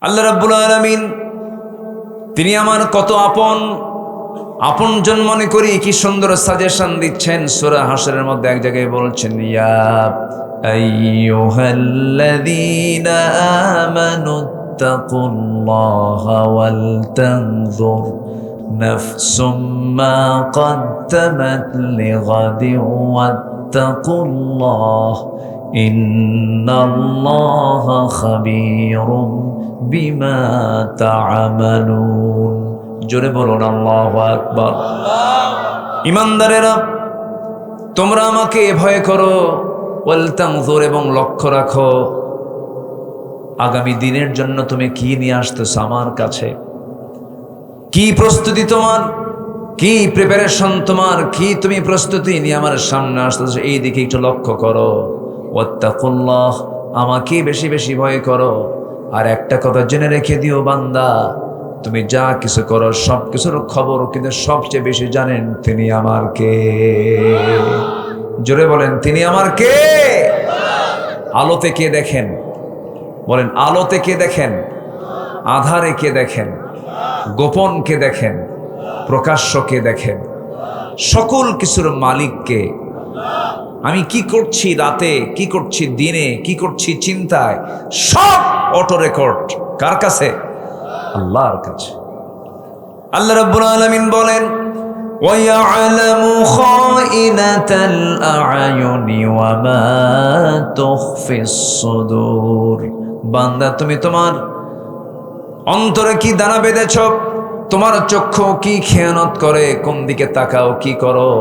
আল্লাহ রাব্বুল আলামিন তিনি আমার কত আপনজন মনে করি কি সুন্দর সাজেশন দিচ্ছেন। সূরা হাশরের মধ্যে এক জায়গায় বলছেন, ইয়া আইয়ুহাল্লাযীনা আমানুত্তাকুল্লাহা ওয়াল তানজুর নাফসুম মা কদ্দামাত লিগাদিন ওয়াত্তাকুল্লাহ ইন্নাল্লাহা খাবীরুম বিমা তা'মালুন। জোরে বলুন আল্লাহু আকবার। ঈমানদারেরা, তোমরা আমাকে ভয় করো, ওয়াল তানজুর এবং লক্ষ্য রাখো আগামী দিনের জন্য তুমি কি নিয়ে আসতেছো আমার কাছে, কি প্রস্তুতি তোমার, কি প্রিপারেশন তোমার, কি তুমি প্রস্তুতি নিয়ে আমার সামনে আসতেছো, এই দিকে একটু লক্ষ্য করো। ওয়াত্তাকুল্লাহ, আমাকে বেশি বেশি ভয় করো। আর একটা কথা জেনে রেখে দিও বান্দা, তুমি যা কিছু করো সব কিছুর খবর কিন্তু সবচেয়ে বেশি জানেন তিনি আমার কে। জোরে বলেন, তিনি আমার কে। আলোতে কে দেখেন? বলেন, আলোতে কে দেখেন? আধারে কে দেখেন? গোপন কে দেখেন? প্রকাশ্য কে দেখেন? সকল কিছুর মালিক কে? আমি কি করছি রাতে, কি করছি দিনে, কি করছি চিন্তায়, সব অটো রেকর্ড কার কাছে? আল্লাহর কাছে। আল্লাহ রাব্বুল আলামিন বলেন, ওয়ায়ালামু খাইনাতাল আ'য়ুনি ওয়া মা তুখফিস সুদূর। বান্দা, তুমি তোমার অন্তরে কি দানা বেঁধেছ, তোমার চক্ষু কি খেয়ানত করে, কোন দিকে তাকাও, কি করো।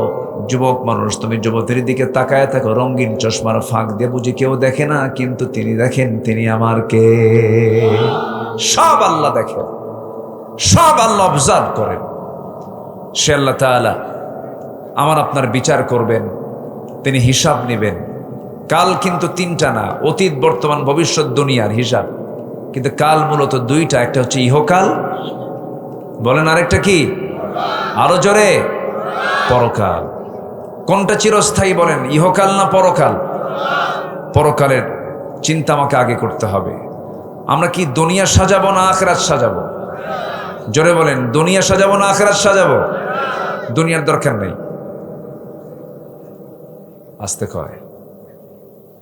যুবক মানুষ, তুমি যুবতীর দিকে তাকায় থাকো, রঙিন চশমার ফাঁক দিয়ে বুঝি কেউ দেখে না, কিন্তু তিনি দেখেন তিনি আমার কে। সব আল্লাহ দেখেন, সব আল্লাহ অবজার্ভ করেন। সে আল্লাহ তাআলা আমার আপনার বিচার করবেন, তিনি হিসাব নেবেন। কাল কিন্তু তিনটা না, অতীত বর্তমান ভবিষ্যৎ দুনিয়ার হিসাব। কিন্তু কাল মূলত দুইটা, একটা হচ্ছে ইহকাল, বলেন আরেকটা কি? আরো জোরে, পরকাল। কোনটা চিরস্থায়ী বলেন, ইহকাল না পরকাল? পরকালের চিন্তা আমাকে আগে করতে হবে। আমরা কি দুনিয়া সাজাবো না আখিরাত সাজাবো? জোরে বলেন, দুনিয়া সাজাবো না আখিরাত সাজাবো? দুনিয়ার দরকার নেই। আস্তে কয়,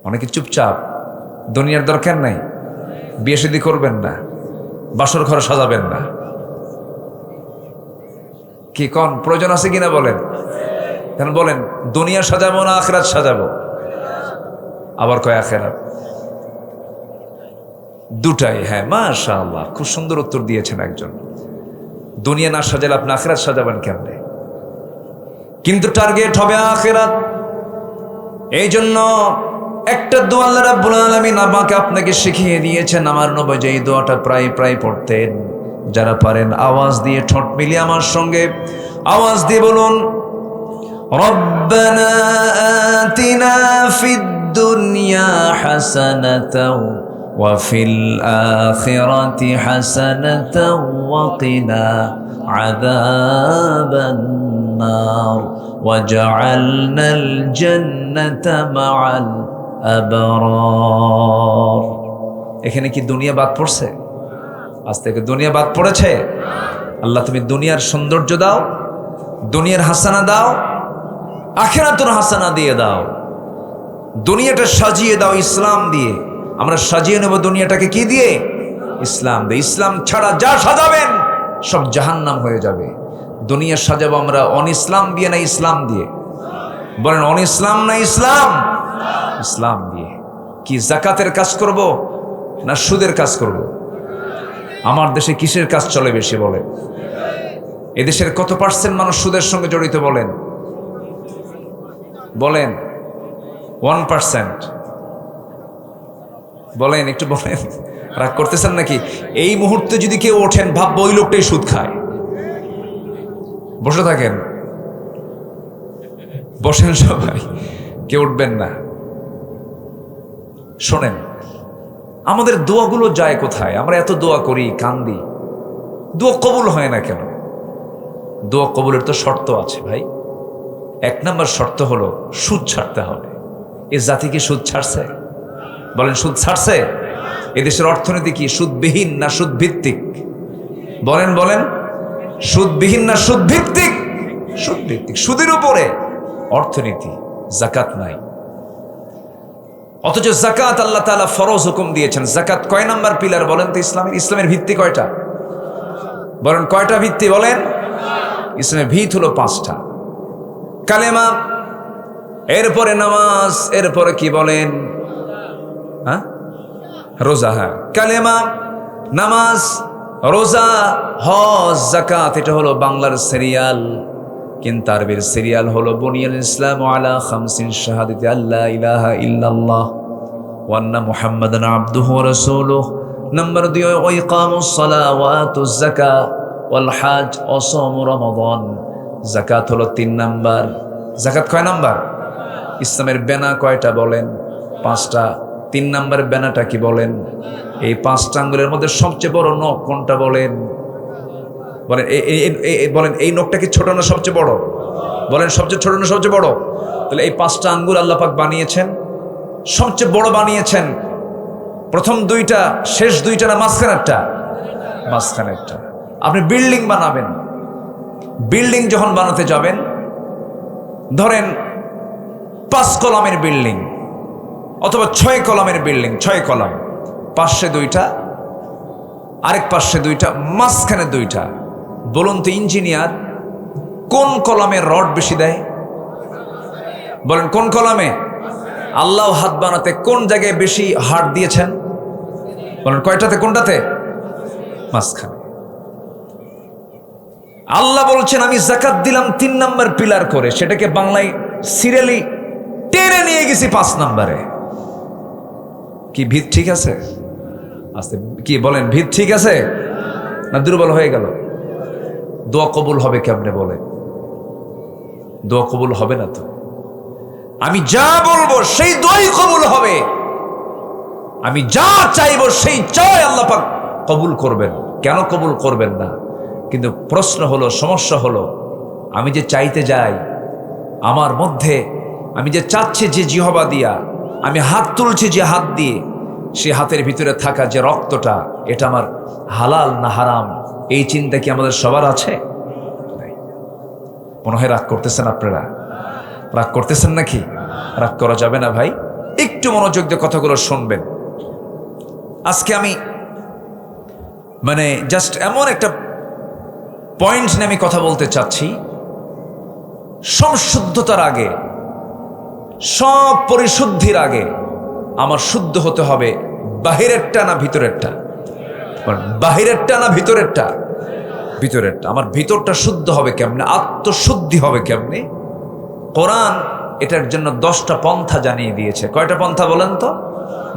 অনেকে চুপচাপ। দুনিয়ার দরকার নাই, বিয়ে শাদী করবেন না, বাসর ঘর সাজাবেন না। কি কোন প্রয়োজন আছে কিনা বলেন? কেন বলেন, দুনিয়া সাজাবো না আখিরাত সাজাবো? আবার কয় আখিরাত। দুটাই, হ্যাঁ মাশাআল্লাহ, খুব সুন্দর উত্তর দিয়েছেন একজন। দুনিয়া না সাজালে আপনি আখিরাত সাজাবেন কেমনে? কিন্তু টার্গেট হবে আখিরাত। এই জন্য একটা দোয়া আল্লাহ রাব্বুল আলামিন আমাকে আপনাকে শিখিয়ে দিয়েছেন। আমার নবী যে এই দোয়াটা প্রায় প্রায় পড়তেন। যারা পারেন আওয়াজ দিয়ে ঠোঁট মিলিয়ে আমার সঙ্গে আওয়াজ দিয়ে বলুন, রব্বানা আতিনা ফিদ দুনিয়া হাসানাতাও ওয়া ফিল আখিরাতি হাসানাতাও ওয়া কিনা আযাবান নার ওয়াজআলনাল জান্নাতা মাআল আবরার। এখানে কি দুনিয়া বাদ পড়ছে? আজ থেকে দুনিয়া বাদ পড়েছে? আল্লাহ তুমি দুনিয়ার সৌন্দর্য দাও, দুনিয়ার হাসানা দাও, আখিরাতুর হাসানা দিয়ে দাও। দুনিয়াটা সাজিয়ে দাও ইসলাম দিয়ে। আমরা সাজিয়ে নেব দুনিয়াটাকে কি দিয়ে? ইসলাম দিয়ে। ইসলাম ছাড়া যা সাজাবেন সব জাহান্নাম হয়ে যাবে। দুনিয়া সাজাবো আমরা অন ইসলাম দিয়ে না ইসলাম দিয়ে? বলেন, অন ইসলাম না ইসলাম? ইসলাম দিয়ে। কি যাকাতের কাজ করব না সুদের কাজ করব? আমার দেশে কিসের কাজ চলে বেশি বলেন? এদেশের কত পার্সেন্ট মানুষ সুদের সঙ্গে জড়িত বলেন? বলেন 1%। বলেন, একটু বলেন। রাগ করতেছেন নাকি? এই মুহূর্তে যদি কেউ ওঠেন, ভাববো ওই লোকটাই সুদ খায়। বসে থাকেন, বসেন সবাই, কেউ উঠবেন না। শোনেন, আমাদের দোয়াগুলো যায় কোথায়? আমরা এত দোয়া করি, কান্দি, দোয়া কবুল হয় না কেন? দোয়া কবুলের তো শর্ত আছে ভাই। 1 নম্বর শর্ত হলো সুদ ছাড়তে হবে। এ জাতি কি সুদ ছাড়ছে? বলেন, সুদ ছাড়ছে? এদেশের অর্থনীতি কি সুদবিহীন না সুদভিত্তিক? বলেন বলেন, সুদবিহীন না সুদভিত্তিক? সুদভিত্তিক, সুদের উপরে অর্থনীতি। যাকাত নাই, অথচ যাকাত আল্লাহ তাআলা ফরজ হুকুম দিয়েছেন। যাকাত কয় নাম্বার পিলার বলেন তো ইসলামের? ইসলামের ভিত্তি কয়টা বলেন? কয়টা ভিত্তি বলেন? ইসলামের ভিত হলো 5টা। কালেমা, এরপরে নামাজ, এরপরে কি বলেন? হ্যাঁ, রোজা। হ্যাঁ, কালেমা, নামাজ, রোজা, হজ, যাকাত। এটা হলো বাংলার সিরিয়াল, কিন্তু আরবির সিরিয়াল হলো বুনিয়াল ইসলাম আলা খামসিন শাহাদাতি আল্লা ইলাহা ইল্লাল্লাহ ওয়া আন্না মুহাম্মাদান আবদুহু ওয়া রাসূলুহু। নাম্বার 2 ওয়া ইকামুস সালাহ ওয়া আতুজ যাকাত ওয়াল হজ ওয়া সাওম রমাদান। যাকাত হলো 3 নাম্বার। যাকাত কয় নাম্বার? ইসলামের বেনা কয়টা বলেন? 5টা। 3 নাম্বারের বেনাটা কি বলেন? এই 5টা আঙ্গুলের মধ্যে সবচেয়ে বড় নখ কোনটা বলেন? বলেন বলেন, এই নখটা কি ছোট না সবচেয়ে বড়? বলেন, সবচেয়ে ছোট না সবচেয়ে বড়? তাহলে এই 5টা আঙ্গুল আল্লাহ পাক বানিয়েছেন, সবচেয়ে বড় বানিয়েছেন। প্রথম 2টা, শেষ 2টা না মাঝখানেরটা? মাঝখানেরটা। আপনি বিল্ডিং বানাবেন, বিল্ডিং যখন বানাতে যাবেন, ধরেন 5 কলামের বিল্ডিং অথবা 6 কলামের বিল্ডিং, 6 কলাম, পাশে 2টা, আরেক পাশে 2টা, মাঝখানে 2টা। বলুন তো ইঞ্জিনিয়ার কোন কলামে রড বেশি দেয়? বলেন কোন কলামে? আল্লাহ হাত বানাতে কোন জায়গায় বেশি হাত দিয়েছেন? বলেন কয়টাতে, কোনটাতে? মাঝখানে। আল্লাহ বলছেন আমি যাকাত দিলাম 3 নাম্বার পিলার করে, সেটাকে বাংলায় সিরিয়ালি টেনে নিয়ে গেছি 5 নাম্বারে। কি ভিত ঠিক আছে? আস্তে কি বলেন, ভিত ঠিক আছে না দুর্বল হয়ে গেল? দোয়া কবুল হবে কেমনে বলে? দোয়া কবুল হবে না তো। আমি যা বলবো সেই দোয়াই কবুল হবে, আমি যা চাইবো সেই চাই আল্লাহ পাক কবুল করবেন। কেন কবুল করবেন না? কিন্তু প্রশ্ন হলো, সমস্যা হলো, আমি যে চাইতে যাই, আমার মধ্যে আমি যে চাচ্ছি যে জিহবা দিয়া, আমি হাত তুলছি যে হাত দিয়ে, সে হাতের ভিতরে থাকা যে রক্তটা, এটা আমার হালাল না হারাম, এই চিন্তা কি আমাদের সবার আছে? মনে হয় রাগ করতেছেন আপনারা? রাগ করতেছেন নাকি? রাগ করা যাবে না ভাই, একটু মনোযোগ দিয়ে কথাগুলো শুনবেন। আজকে আমি মানে জাস্ট এমন একটা পয়েন্ট নিয়ে আমি কথা বলতে চাচ্ছি। সংশুদ্ধতার আগে, সব পরিশুদ্ধির আগে আমার শুদ্ধ হতে হবে বাহিরেরটা না ভিতরেরটা? বাহিরেরটা না ভিতরেরটা? ভিতরেরটা। আমার ভিতরটা শুদ্ধ হবে কেমনে? আত্মশুদ্ধি হবে কেমনে? কোরআন এটার জন্য 10টা পন্থা জানিয়ে দিয়েছে। কয়টা পন্থা বলেন তো?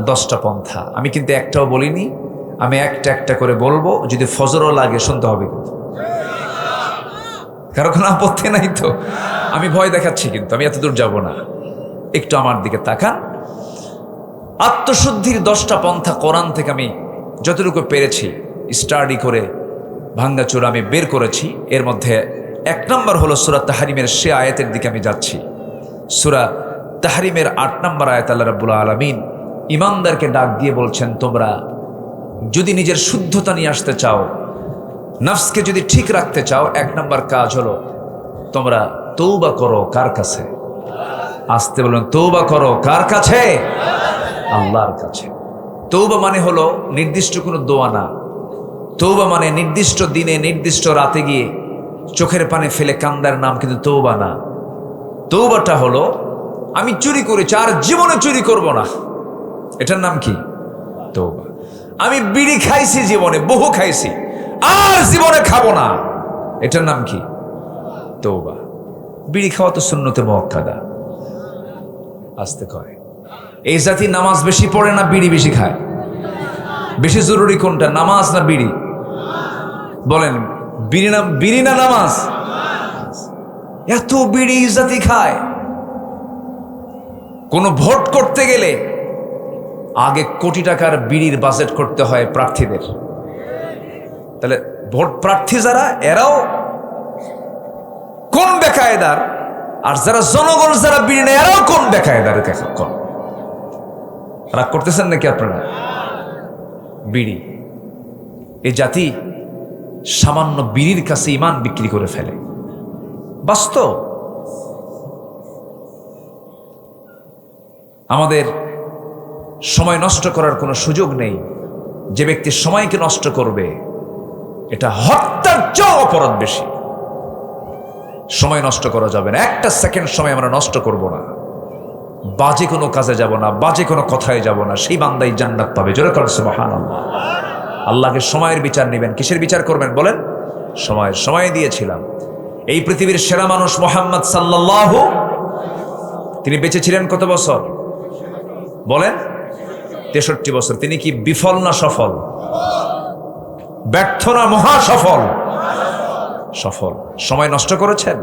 10টা পন্থা। আমি কিন্তু একটাও বলিনি, আমি একটা একটা করে বলবো, যদি ফজরও লাগে শুনতে হবে কিন্তু। কারো কোনো আপত্তি নাই তো? আমি ভয় দেখাচ্ছি কিন্তু, আমি এত দূর যাব না, একটু আমার দিকে তাকান। আত্মশুদ্ধির 10টা পন্থা কোরআন থেকে আমি যতটুকু পেরেছি স্টাডি করে ভাঙ্গাচোরা আমি বের করেছি। এর মধ্যে 1 নম্বর হলো সূরা তাহরিমের সে আয়াতের দিকে আমি যাচ্ছি। সূরা তাহরিমের 8 নম্বর আয়াত আল্লাহ রাব্বুল আলামিন ঈমানদারকে ডাক দিয়ে বলছেন, তোমরা যদি নিজের শুদ্ধতা নিয়ে আসতে চাও, নফসকে যদি ঠিক রাখতে চাও, 1 নম্বর কাজ হলো তোমরা তওবা করো। কার কাছে? আসতে বলুন, তওবা করো কার কাছে? আল্লাহর কাছে। তওবা মানে হলো নির্দিষ্ট কোনো দোয়া না। তওবা মানে নির্দিষ্ট দিনে নির্দিষ্ট রাতে গিয়ে চোখের পানি ফেলে কান্দার নাম কিন্তু তওবা না। তওবাটা হলো আমি চুরি করেছি, আর জীবনে চুরি করব না, এটার নাম কি? তওবা। আমি বিড়ি খাইছি জীবনে, বহু খাইছি, আর জীবনে খাবো না, এটার নাম কি? তওবা। বিড়ি খাওয়া তো সুন্নতে মুআক্কাদা। আসতে কয় এই জাতি নামাজ বেশি পড়ে না বিড়ি বেশি খায়? বেশি জরুরি কোনটা, নামাজ না বিড়ি? বলেন, বিড়ি না নামাজ? এত বিড়ি জাতি খায়। কোন ভোট করতে গেলে আগে কোটি টাকার বিড়ির বাজেট করতে হয় প্রার্থীদের। তাহলে ভোট প্রার্থী যারা, এরাও কোন বেকায়দার, আর যারা জনগণ যারা বিড়ি নেয় এরাও কোন বেকায়দার। রাগ করতেছেন নাকি আপনারা? বিড়ি। এ জাতি সামান্য বিড়ির কাছে ইমান বিক্রি করে ফেলে। বাস্তব। আমাদের সময় নষ্ট করার কোনো সুযোগ নেই। যে ব্যক্তি সময়কে নষ্ট করবে এটা হত্যার চেয়েও অপরাধ বেশি। সময় নষ্ট করা যাবে না, একটা সেকেন্ড সময় আমরা নষ্ট করব না, বাজে কোনো কাজে যাব না, বাজে কোনো কথায় যাব না, সেই বান্দাই জান্নাত পাবে। জোরে করেন সুবহানাল্লাহ। আল্লাহকে সময়ের বিচার নেবেন। কিসের বিচার করবেন বলেন? সময় দিয়েছিলাম। এই পৃথিবীর সেরা মানুষ মুহাম্মদ সাল্লাল্লাহু, তিনি বেঁচে ছিলেন কত বছর বলেন? 63 বছর। তিনি কি বিফল না সফল? ব্যর্থ না মহা সফল? সফল। সময় নষ্ট করেছেন,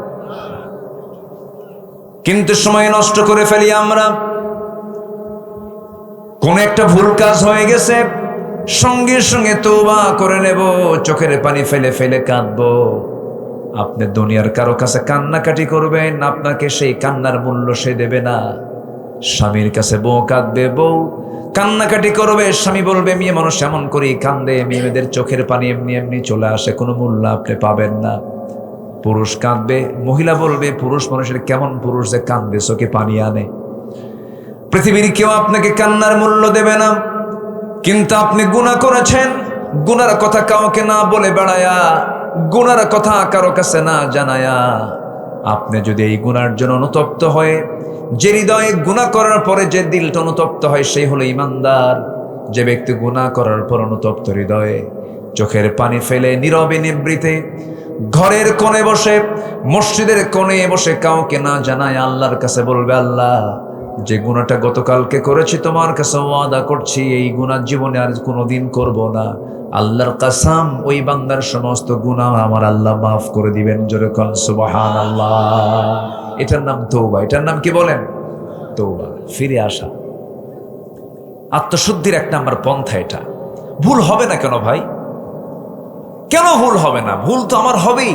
কিন্তু সময় নষ্ট করে ফেলি আমরা। কোন একটা ভুল কাজ হয়ে গেছে, সঙ্গে সঙ্গে তওবা করে নেব, চোখের পানি ফেলে ফেলে কাঁদবো। আপনি দুনিয়ার কারো কাছে কান্নাকাটি করবেন, আপনাকে সেই কান্নার মূল্য সে দেবে না। স্বামীর কাছে বউ কাঁদবে, বউ কান্নাকাটি করবে, স্বামী বলবে মেয়ে মানুষ এমন করেই কান্দে, মেয়েদের চোখের পানি এমনি এমনি চলে আসে, কোনো মূল্য আপনি পাবেন না। পুরুষ কাঁদবে, মহিলা বলবে পুরুষ মানুষের কেমন পুরুষ যে কান্দে, চোখে পানি আনে। পৃথিবীর কেউ আপনাকে কান্নার মূল্য দেবে না। কিন্তু আপনি গুনাহ করেছেন, গুনার কথা কাউকে না বলে বেড়ায়া, গুনার কথা কারো কাছে না জানায়া, আপনি যদি এই গুনার জন্য অনুতপ্ত হয়ে, যে হৃদয়ে গুনাহ করার পরে যে দিলটা অনুতপ্ত হয় সেই হলো ইমানদার। যে ব্যক্তি গুনাহ করার পর অনুতপ্ত হৃদয়ে চোখের পানি ফেলে নীরবে নিবৃতে ঘরের কোণে বসে, মসজিদের কোণে বসে কাউকে না জানায় আল্লাহর কাছে বলবে, আল্লাহ যে গুনাহটা গতকালকে করেছি তোমার কাছে ওয়াদা করছি এই গুনাহ জীবনে আর কোনোদিন করব না। আল্লাহর কসম, ওই বান্দার সমস্ত গুনাহ আমার আল্লাহ মাফ করে দিবেন। জোরে কোন সুবহানাল্লাহ। এটার নাম তওবা। এটার নাম কি বলেন? তওবা, ফিরে আসা। আত্মশুদ্ধির এক নাম্বার পন্থা এটা। ভুল হবে না কেন ভাই? কেন ভুল হবে না? ভুল তো আমার হবেই,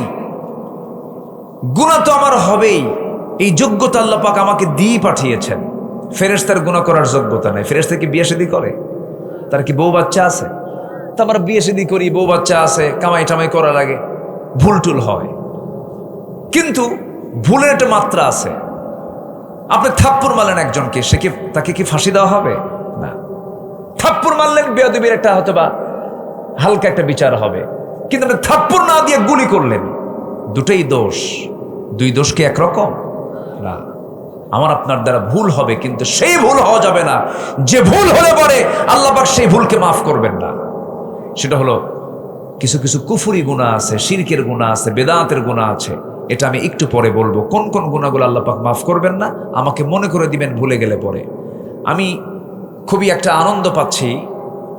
গুনাহ তো আমার হবেই। এই যোগ্যতা আল্লাহ পাক আমাকে দিয়ে পাঠিয়েছেন। ফেরেশতার গুনাহ করার যোগ্যতা নাই। ফেরেশতা কি বিয়ে শাদী করে? তার কি বউ বাচ্চা আছে? তা আমরা বিয়ে শাদী করি, বউ বাচ্চা আছে, কামাই টামাই করার আগে ভুল টুল হয়। কিন্তু ভুলের একটা মাত্রা আছে। আপনি থাপ্পড় মারলেন একজনকে, সে কি, তাকে কি ফাঁসি দেওয়া হবে? না। থাপ্পড় মারলেন, বেয়াদবির একটা হয়তো বা হালকা একটা বিচার হবে। কিন্তু আপনি থাপ্পড় না দিয়ে গুলি করলেন, দুটোই দোষ। দুই দোষ কি একরকম? না। আমার আপনার দ্বারা ভুল হবে, কিন্তু সেই ভুল হওয়া যাবে না যে ভুল হলে পরে আল্লাহ পাক সেই ভুলকে মাফ করবেন না। সেটা হলো কিছু কিছু কুফরি গুনাহ আছে, শিরকের গুনাহ আছে, বেদাতের গুনাহ আছে। এটা আমি একটু পরে বলবো, কোন কোন গুনাহগুলো আল্লাহ পাক মাফ করবেন না, আমাকে মনে করে দিবেন ভুলে গেলে পরে। আমি খুবই একটা আনন্দ পাচ্ছি,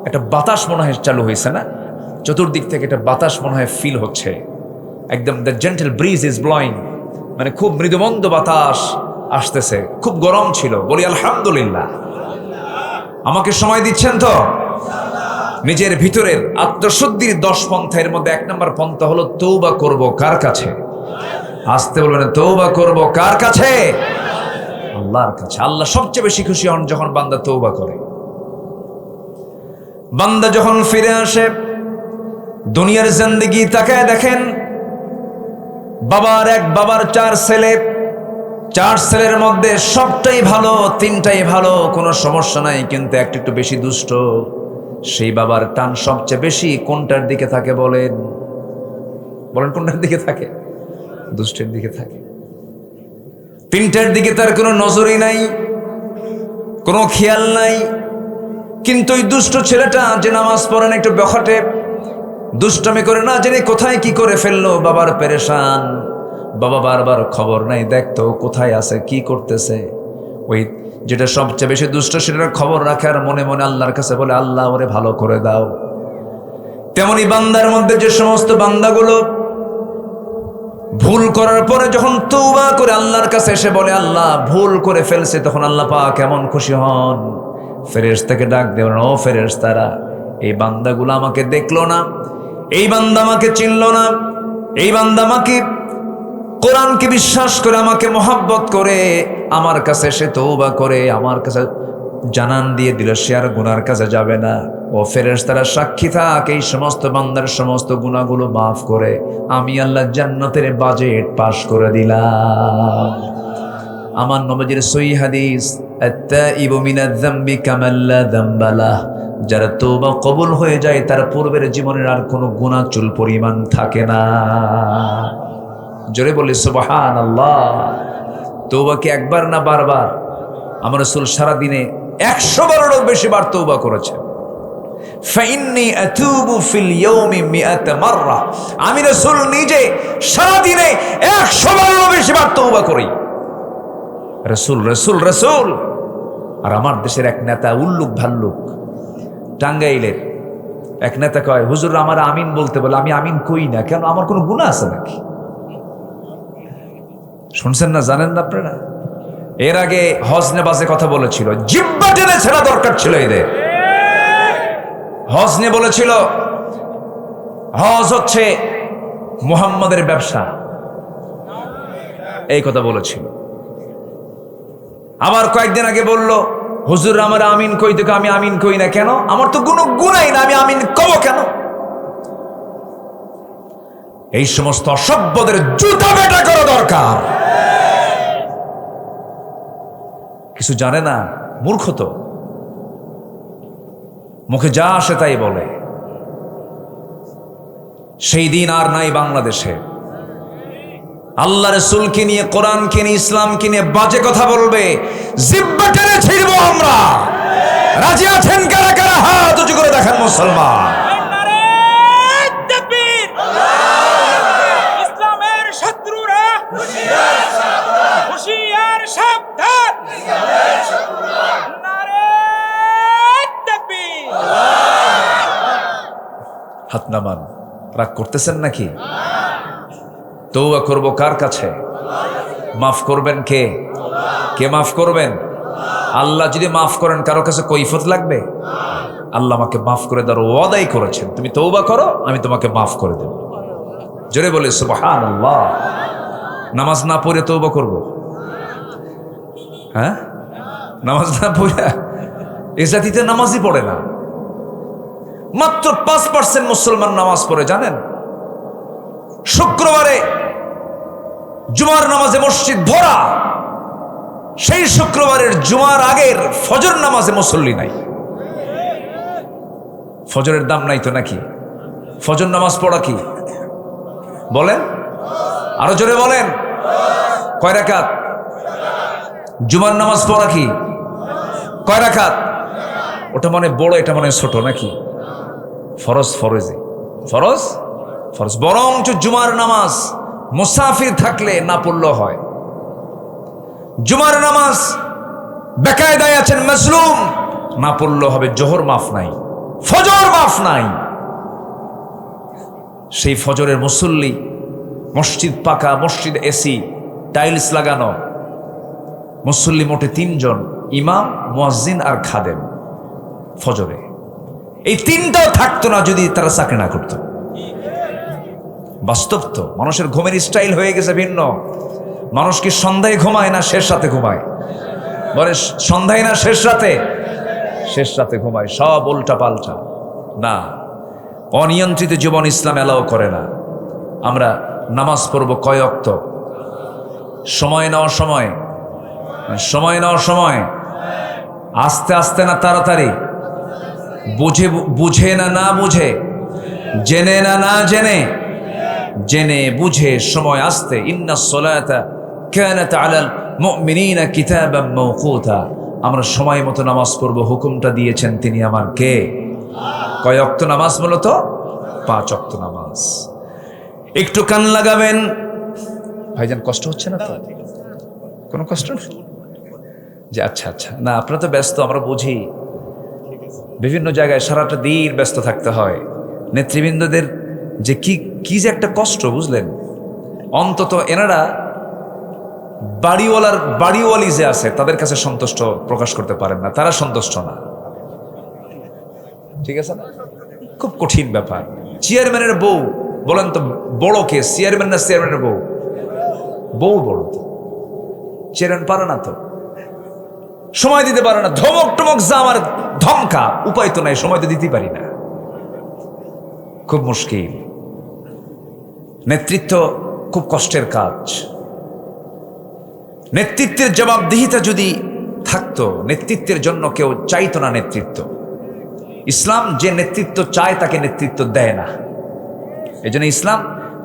একটা বাতাস মনে হয় চালু হয়েছে না, চতুর্দিক থেকে একটা বাতাস মনে হয় ফিল হচ্ছে, একদম the gentle bridge is blowing, মানে খুব মৃদুমন্দ বাতাস আসতেছে। খুব গরম ছিল, বলি আলহামদুলিল্লাহ। আমাকে সময় দিচ্ছেন তো? নিজের ভিতরের আত্মশুদ্ধির 10 পন্থার মধ্যে 1 নম্বর পন্থা হলো তওবা করব কার কাছে? আসতে বলবেন, তওবা করব কার কাছে? আল্লাহর কাছে। আল্লাহ সবচেয়ে বেশি খুশি হন যখন বান্দা তওবা করে। বান্দা যখন ফিরে আসে, দুনিয়ার জিন্দেগি তাকায় দেখেন, বাবার 4 ছেলে, 4 ছেলের মধ্যে সবটাই ভালো, 3টাই ভালো, কোনো সমস্যা নাই, কিন্তু একটা একটু বেশি দুষ্ট। সেই বাবার টান সবচেয়ে বেশি কোনটার দিকে থাকে বলেন? বলেন কোনটার দিকে থাকে? দুষ্টের দিকে থাকে। 3টার দিকে তার কোনো নজরই নাই, কোনো খেয়াল নাই। কিন্তু ওই দুষ্ট ছেলেটা যে নামাজ পড়ে না, একটু বখাটে, দুষ্টামি করে, না জেনে কোথায় কি করে ফেললো, বাবার পেরেশান। বাবা বারবার খবর নাই, দেখতো কোথায় আছে, কি করতেছে। ওই যেটা সবচেয়ে বেশি দুষ্ট সেটার খবর রাখে, আর মনে মনে আল্লাহর কাছে বলে, আল্লাহ ওরে ভালো করে দাও। তেমনি বান্দার মধ্যে যে সমস্ত বান্দাগুলো ভুল করার পরে যখন তওবা করে আল্লাহর কাছে এসে বলে, আল্লাহ ভুল করে ফেলছে, তখন আল্লাহ পাক কেমন খুশি হন। ফেরেশতাকে ডাক দেবেন, ও ফেরেশতারা, এই বান্দাগুলো আমাকে দেখলো না, এই বান্দা আমাকে চিনল না, এই বান্দা আমাকে কোরআনকে বিশ্বাস করে, আমাকে মহব্বত করে আমার কাছে এসে তওবা করে আমার কাছে জানান দিয়ে দিল, সে আর গুনার কাছে যাবে না। ও ফেরেশতারা সাক্ষী থাক, এই সমস্ত বান্দার সমস্ত গুনাহগুলো মাফ করে আমি আল্লাহ জান্নাতের বাজেট পাশ করে দিলাম। আমার নবীর সহিহ হাদিস, আত-তাইবু মিনাজ যামবি কামান লা যামবা লাহ, যারা তওবা কবুল হয়ে যায় তার পূর্বের জীবনের আর কোনো গুনাহ চুল পরিমাণ থাকে না। জোরে বলি সুবহানাল্লাহ। তওবা কি একবার না বারবার? আমার রাসূল সারা দিনে 100 বারেরও বেশি বার তওবা করেছেন। ফাইন্নী আতুবু ফিল ইয়াউমি মিআতা মাররা, আমি রাসূল নিজে সারা দিনে 100 বারেরও বেশি বার তওবা করি। রাসূল রাসূল রাসূল। আর আমার দেশের এক নেতা উল্লুক ভাল্লুক, টাঙ্গাইলের এক নেতা কয়, হুজুর আমার আমিন বলতে বলে, আমি আমিন কই না কেন, আমার কোনো গুনাহ আছে নাকি? শুনছেন না, জানেন না আপনারা? এর আগে হজ নেবাজে কথা বলেছিল, জিব্বা টেনে ছেড়া দরকার ছিল এদের। হজ নিয়ে বলেছিল হজ হচ্ছে মুহাম্মাদের ব্যবসা, এই কথা বলেছিল। আবার কয়েকদিন আগে বলল, হুজুর আমার আমিন কই থেকে, আমি আমিন কই না কেন, আমার তো কোনো গুনাই না, আমি আমিন কব কেন? এই সমস্ত অসভ্যদের জুতা বেটা করা দরকার। কিছু জানে না, মূর্খ তো, মুখে যা আসে তাই বলে। সেই দিন আর নাই বাংলাদেশে। আল্লাহ রাসূলকে নিয়ে, কোরআনকে নিয়ে, ইসলামকে নিয়ে বাজে কথা বলবে, জিহ্বা টেনে ছিড়বো আমরা। রাজি আছেন কারা কারা? হাত উঁচু করে দেখান মুসলমান। ইসলামের শত্রুরা হুঁশিয়ার সাবধান। নারে তাকবীর। হাত নামান। রাগ করতেছেন নাকি? তওবা করব কার কাছে? মাফ করবেন কে? কে মাফ করবেন? আল্লাহ যদি মাফ করেন কারো কাছে কৈফত লাগবে? আল্লাহ আমাকে মাফ করে দেওয়ার ওয়াদাই করেছেন, তুমি তওবা করো আমি তোমাকে মাফ করে দেব। জোরে বলে সুবহানাল্লাহ। নামাজ না পড়ে তওবা করব? হ্যাঁ, নামাজ না পড়ে? এ জাতিতে নামাজই পড়ে না। মাত্র 5% মুসলমান নামাজ পড়ে, জানেন? শুক্রবারে জুমার নামাজে মসজিদ ভরা, সেই শুক্রবারের জুমার আগের ফজর নামাজে মুসল্লি নাই। ফজরের দাম নাই তো নাকি? ফজর নামাজ পড়া কি বলেন? আরো জোরে বলেন। কয় রাকাত? জুমার নামাজ পড়া কি কয় রাকাত? ওটা মনে বড়, এটা মনে ছোট নাকি? ফরজ ফরজে ফরজ ফরজ। বরঞ্চ জুমার নামাজ মুসাফির থাকলে না পড়লেও হয়। জুমার নামাজ বেকায়দায় আছেন মাজলুম, না পড়লেও হবে। জোহর মাফ নাই, ফজর মাফ নাই। সেই ফজরের মুসল্লি, মসজিদ পাকা, মসজিদ এসি, টাইলস লাগানো, মুসল্লি মোটে 3 জন, ইমাম, মুয়াজ্জিন আর খাদেম। ফজরে এই 3টাও থাকতো না যদি তারা চাকরি না করতো। বাস্তব তো, মানুষের ঘুমের স্টাইল হয়ে গেছে ভিন্ন। মানুষ কি সন্ধ্যায় ঘুমায় না শেষ রাতে ঘুমায়? বলে সন্ধ্যায় না শেষ রাতে? শেষ রাতে ঘুমায়। সব উল্টা পাল্টা। না, অনিয়ন্ত্রিত জীবন ইসলাম এলাও করে না। আমরা নামাজ পড়ব কয় ওয়াক্ত? সময় নেওয়ার সময়, সময় নেওয়ার সময়, আস্তে আস্তে না তাড়াতাড়ি, বুঝে বুঝে না না বুঝে, জেনে না না জেনে, জেনে বুঝে সময় আসতে। ইন্নাস সালাতা কানাত আলাল মুমিনিনা কিতাবাম মাওকুতা। আমরা সময় মতো নামাজ পড়ব, হুকুমটা দিয়েছেন তিনি আমার কে? কয় ওয়াক্ত নামাজ? মূলত 5 ওয়াক্ত নামাজ। একটু কান লাগাবেন। ভাইজান কষ্ট হচ্ছে না তো? কোনো কষ্ট নেই যে? আচ্ছা আচ্ছা, না আপনারা তো ব্যস্ত, আমরা বুঝি। বিভিন্ন জায়গায় সারাটা দিন ব্যস্ত থাকতে হয়। নেতৃবৃন্দদের যে কি যে একটা কষ্ট, বুঝলেন? অন্তত এনারা বাড়িওয়ালি যে আছে তাদের কাছে সন্তুষ্ট প্রকাশ করতে পারেন না, তারা সন্তুষ্ট না। ঠিক আছে না? খুব কঠিন ব্যাপার। চেয়ারম্যানের বউ, বলেন তো বড় কে, চেয়ারম্যান না চেয়ারম্যানের বউ? বউ বড় তো, চেয়ারম্যান পারে না তো। সময় দিতে পারে না, ধমক টমক যা আমার ধমকা, উপায় তো নাই, সময় তো দিতে পারি না, খুব মুশকিল। নেতৃত্ব খুব কষ্টের কাজ। নেতৃত্বের জবাবদিহিতা যদি থাকতো, নেতৃত্বের জন্য কেউ চাইতো না নেতৃত্ব। ইসলাম যে নেতৃত্ব চায় তাকে নেতৃত্ব দেয় না। এই জন্য ইসলাম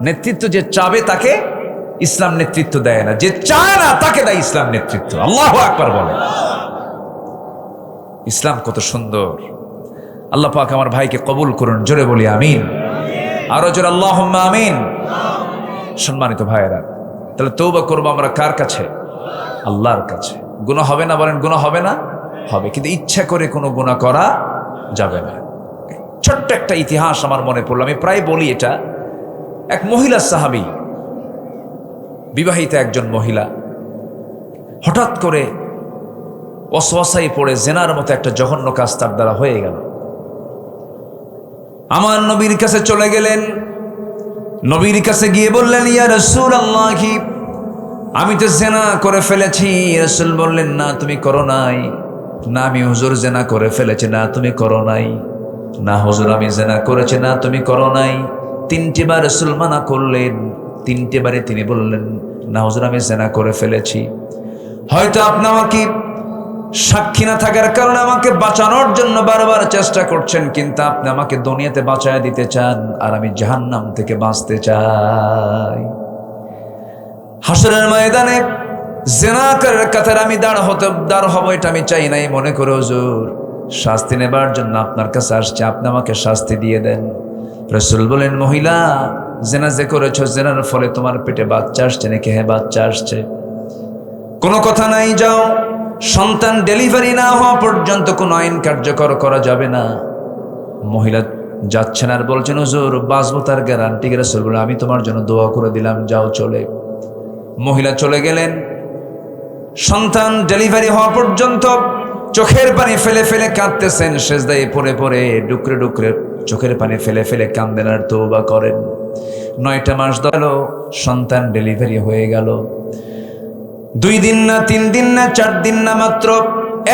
নেতৃত্ব যে চাবে তাকে ইসলাম নেতৃত্ব দেয় না, যে চায় না তাকে দেয় ইসলাম নেতৃত্ব। আল্লাহু আকবার বলে। ইসলাম কত সুন্দর। আল্লাহ পাক আমার ভাইকে কবুল করুন, জোরে বলি আমিন, আরো জোরে আল্লাহুম্মা আমিন। সম্মানিত ভাইয়েরা, তাহলে তওবা করবো আমরা কার কাছে? আল্লাহর কাছে। গুনাহ হবে না? বলেন গুনাহ হবে না? হবে, কিন্তু ইচ্ছা করে কোনো গুনাহ করা যাবে না। ছোট্ট একটা ইতিহাস আমার মনে পড়লো, আমি প্রায় বলি এটা। এক মহিলা সাহাবী, বিবাহিতা একজন মহিলা, হঠাৎ করে ওয়াসওয়াসায় পড়ে জেনার মতো একটা জঘন্য কাজ তার দ্বারা হয়ে গেল। আমার নবীর কাছে চলে গেলেন। নবীর কাছে গিয়ে বললেন, ইয়া রাসূলুল্লাহ, আমি তো জেনা করে ফেলেছি। রাসূল বললেন, না তুমি করো নাই। না আমি হুজুর জেনা করে ফেলেছি। না তুমি করো নাই। না হুজুর আমি জেনা করেছি। না তুমি করো নাই। তিনটি বার রাসূল মানা করলেন। তিনটি বারে তিনি বললেন, না হুজুর আমি জেনা করে ফেলেছি। হয়তো আপনি আমাকে সাক্ষী না থাকার কারণে আমাকে বাঁচানোর জন্য বারবার চেষ্টা করছেন, কিন্তু আপনি আমাকে দুনিয়াতে বাঁচায় দিতে চান, আর আমি জাহান্নাম থেকে বাঁচতে চাই। হাসরের ময়দানে জিনাকারের কাতারে আমি দাঁড় হব, এটা আমি চাই নাই। মনে করে হুজুর শাস্তি নেবার জন্য আপনার কাছে আসছে, আপনি আমাকে শাস্তি দিয়ে দেন। রাসূল বলেন, মহিলা জিনা যে করেছো, জিনার ফলে তোমার পেটে বাচ্চা আসছে নাকি? হ্যাঁ বাচ্চা আসছে। কোনো কথা নাই, যাও। সন্তান ডেলিভারি না হওয়া পর্যন্ত কোনো আইন কার্যকর করা যাবে না। মহিলা যাচ্ছেন আর বলছেন, হুজুর বাঁচবো তার গ্যারান্টি? রাসূল বলেন, আমি তোমার জন্য দোয়া করে দিলাম, যাও চলে। মহিলা চলে গেলেন। সন্তান ডেলিভারি হওয়া পর্যন্ত চোখের পানি ফেলে ফেলে কাঁদতেছেন, সেজদায় পড়ে পড়ে ডুকরে ডুকরে চোখের পানি ফেলে ফেলে কাঁদেন আর তওবা করেন। 9টা মাস গেল, সন্তান ডেলিভারি হয়ে গেল। 2 দিন না, 3 দিন না, 4 দিন না, মাত্র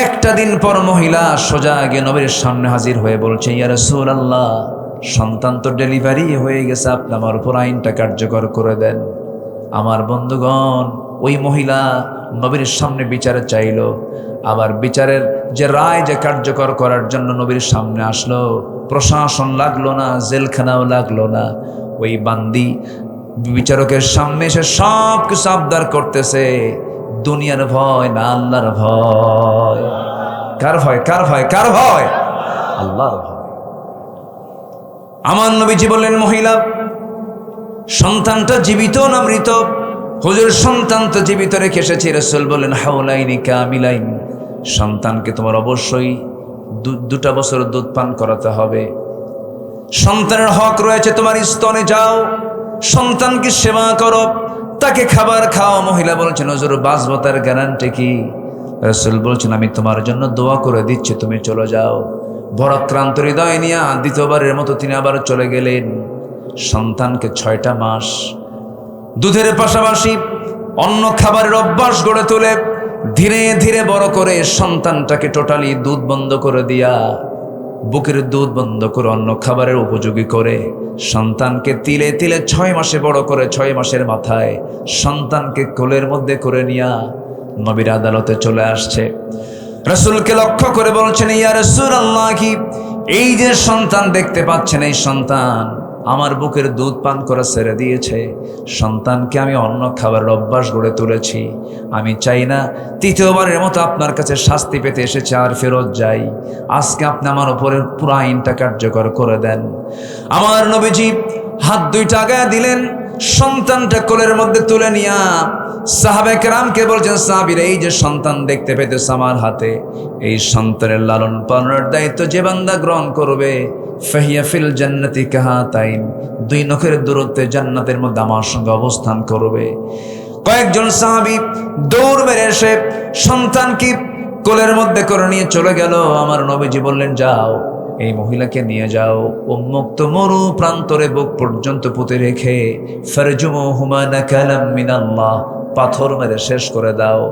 একটা দিন পর মহিলা সোজা গিয়ে নবীর সামনে হাজির হয়ে বলছে, ইয়া রাসূলুল্লাহ, সন্তান তো ডেলিভারি হয়ে গেছে, আপনি আমার উপর আইনটা কার্যকর করে দেন। আমার বন্ধুগণ, ওই মহিলা নবীর সামনে বিচারে চাইলো, আবার বিচারের যে রায় যে কার্যকর করার জন্য নবীর সামনে আসলো। প্রশাসন লাগলো না, জেলখানাও লাগলো না। ওই বান্দি বিচারকের সামনে এসে সব কিছু আবদার করতেছে। দুনিয়ার ভয় না আল্লাহর ভয়? কার ভয়? কার ভয়? কার ভয়? আল্লাহর ভয়। আমার নবীজি বললেন, মহিলা সন্তানটা জীবিত না মৃত? হুজুর সন্তান তো জীবিত রেখে এসেছি। রাসূল বলেন, হাওলাইনি কামিলাইন, সন্তানকে তোমার অবশ্যই 2 বছর দুধ পান করাতে হবে। সন্তানের হক রয়েছে তোমার স্তনে, যাও সন্তানকে সেবা করো, তাকে খাবার খাও। মহিলা বলছেন, হুজুর বাঁচবো তার গ্যারান্টি কি? রাসূল বলছেন, আমি তোমার জন্য দোয়া করে দিচ্ছি, তুমি চলে যাও। ভরাক্রান্ত হৃদয় নিয়ে দ্বিতীয়বারের মতো তিনি আবার চলে গেলেন। সন্তানকে 6টা মাস দুধের পাশাপাশি অন্য খাবারের অভ্যাস গড়ে তুলে ধীরে ধীরে বড় করে সন্তানটাকে টোটালি দুধ বন্ধ করে দিয়া, বুকের দুধ বন্ধ করে অন্য খাবারের উপযোগী করে সন্তানকে তিলে তিলে 6 মাসে বড় করে 6 মাসের মাথায় সন্তানকে কোলের মধ্যে করে নিয়া নবীর আদালতে চলে আসছে। রাসূলকে লক্ষ্য করে বলছেন, ইয়া রাসূলুল্লাহ, কি এই যে সন্তান দেখতে পাচ্ছেন, এই সন্তান আমার বুকের দুধ পান করা ছেড়ে দিয়েছে। সন্তানকে আমি অন্য খাবারের অভ্যাস গড়ে তুলেছি। আমি চাই না তৃতীয়বারের মতো আপনার কাছে শাস্তি পেতে এসেছে আর ফেরত যাই। আজকে আপনি আমার উপরে পুরো আইনটা কার্যকর করে দেন। আমার নবীজি হাত 2টা আগায় দিলেন, সন্তানটা কোলের মধ্যে তুলে নিয়া সাহাবায়ে কেরামকে বলছেন, সাহাবীরা এই যে সন্তান দেখতে পেতেছ আমার হাতে, এই সন্তানের লালন পালনের দায়িত্ব যে বান্দা গ্রহণ করবে, ফাহিয়া ফিল জান্নাতি কাহাতাইন, 2 নখের দূরত্বে জান্নাতের মধ্যে আমার সঙ্গে অবস্থান করবে। কয়েকজন সাহাবী দৌড় মেরে এসে সন্তানকে কোলের মধ্যে করে নিয়ে চলে গেল। আমার নবীজি বললেন, যাও এই মহিলাকে নিয়ে যাও, উন্মুক্ত মরু প্রান্তরে বুক পর্যন্ত পুঁতে রেখে ফারজুমুহুমা নাকালাম মিনাল্লাহ, পাথর মেরে শেষ করে দাও।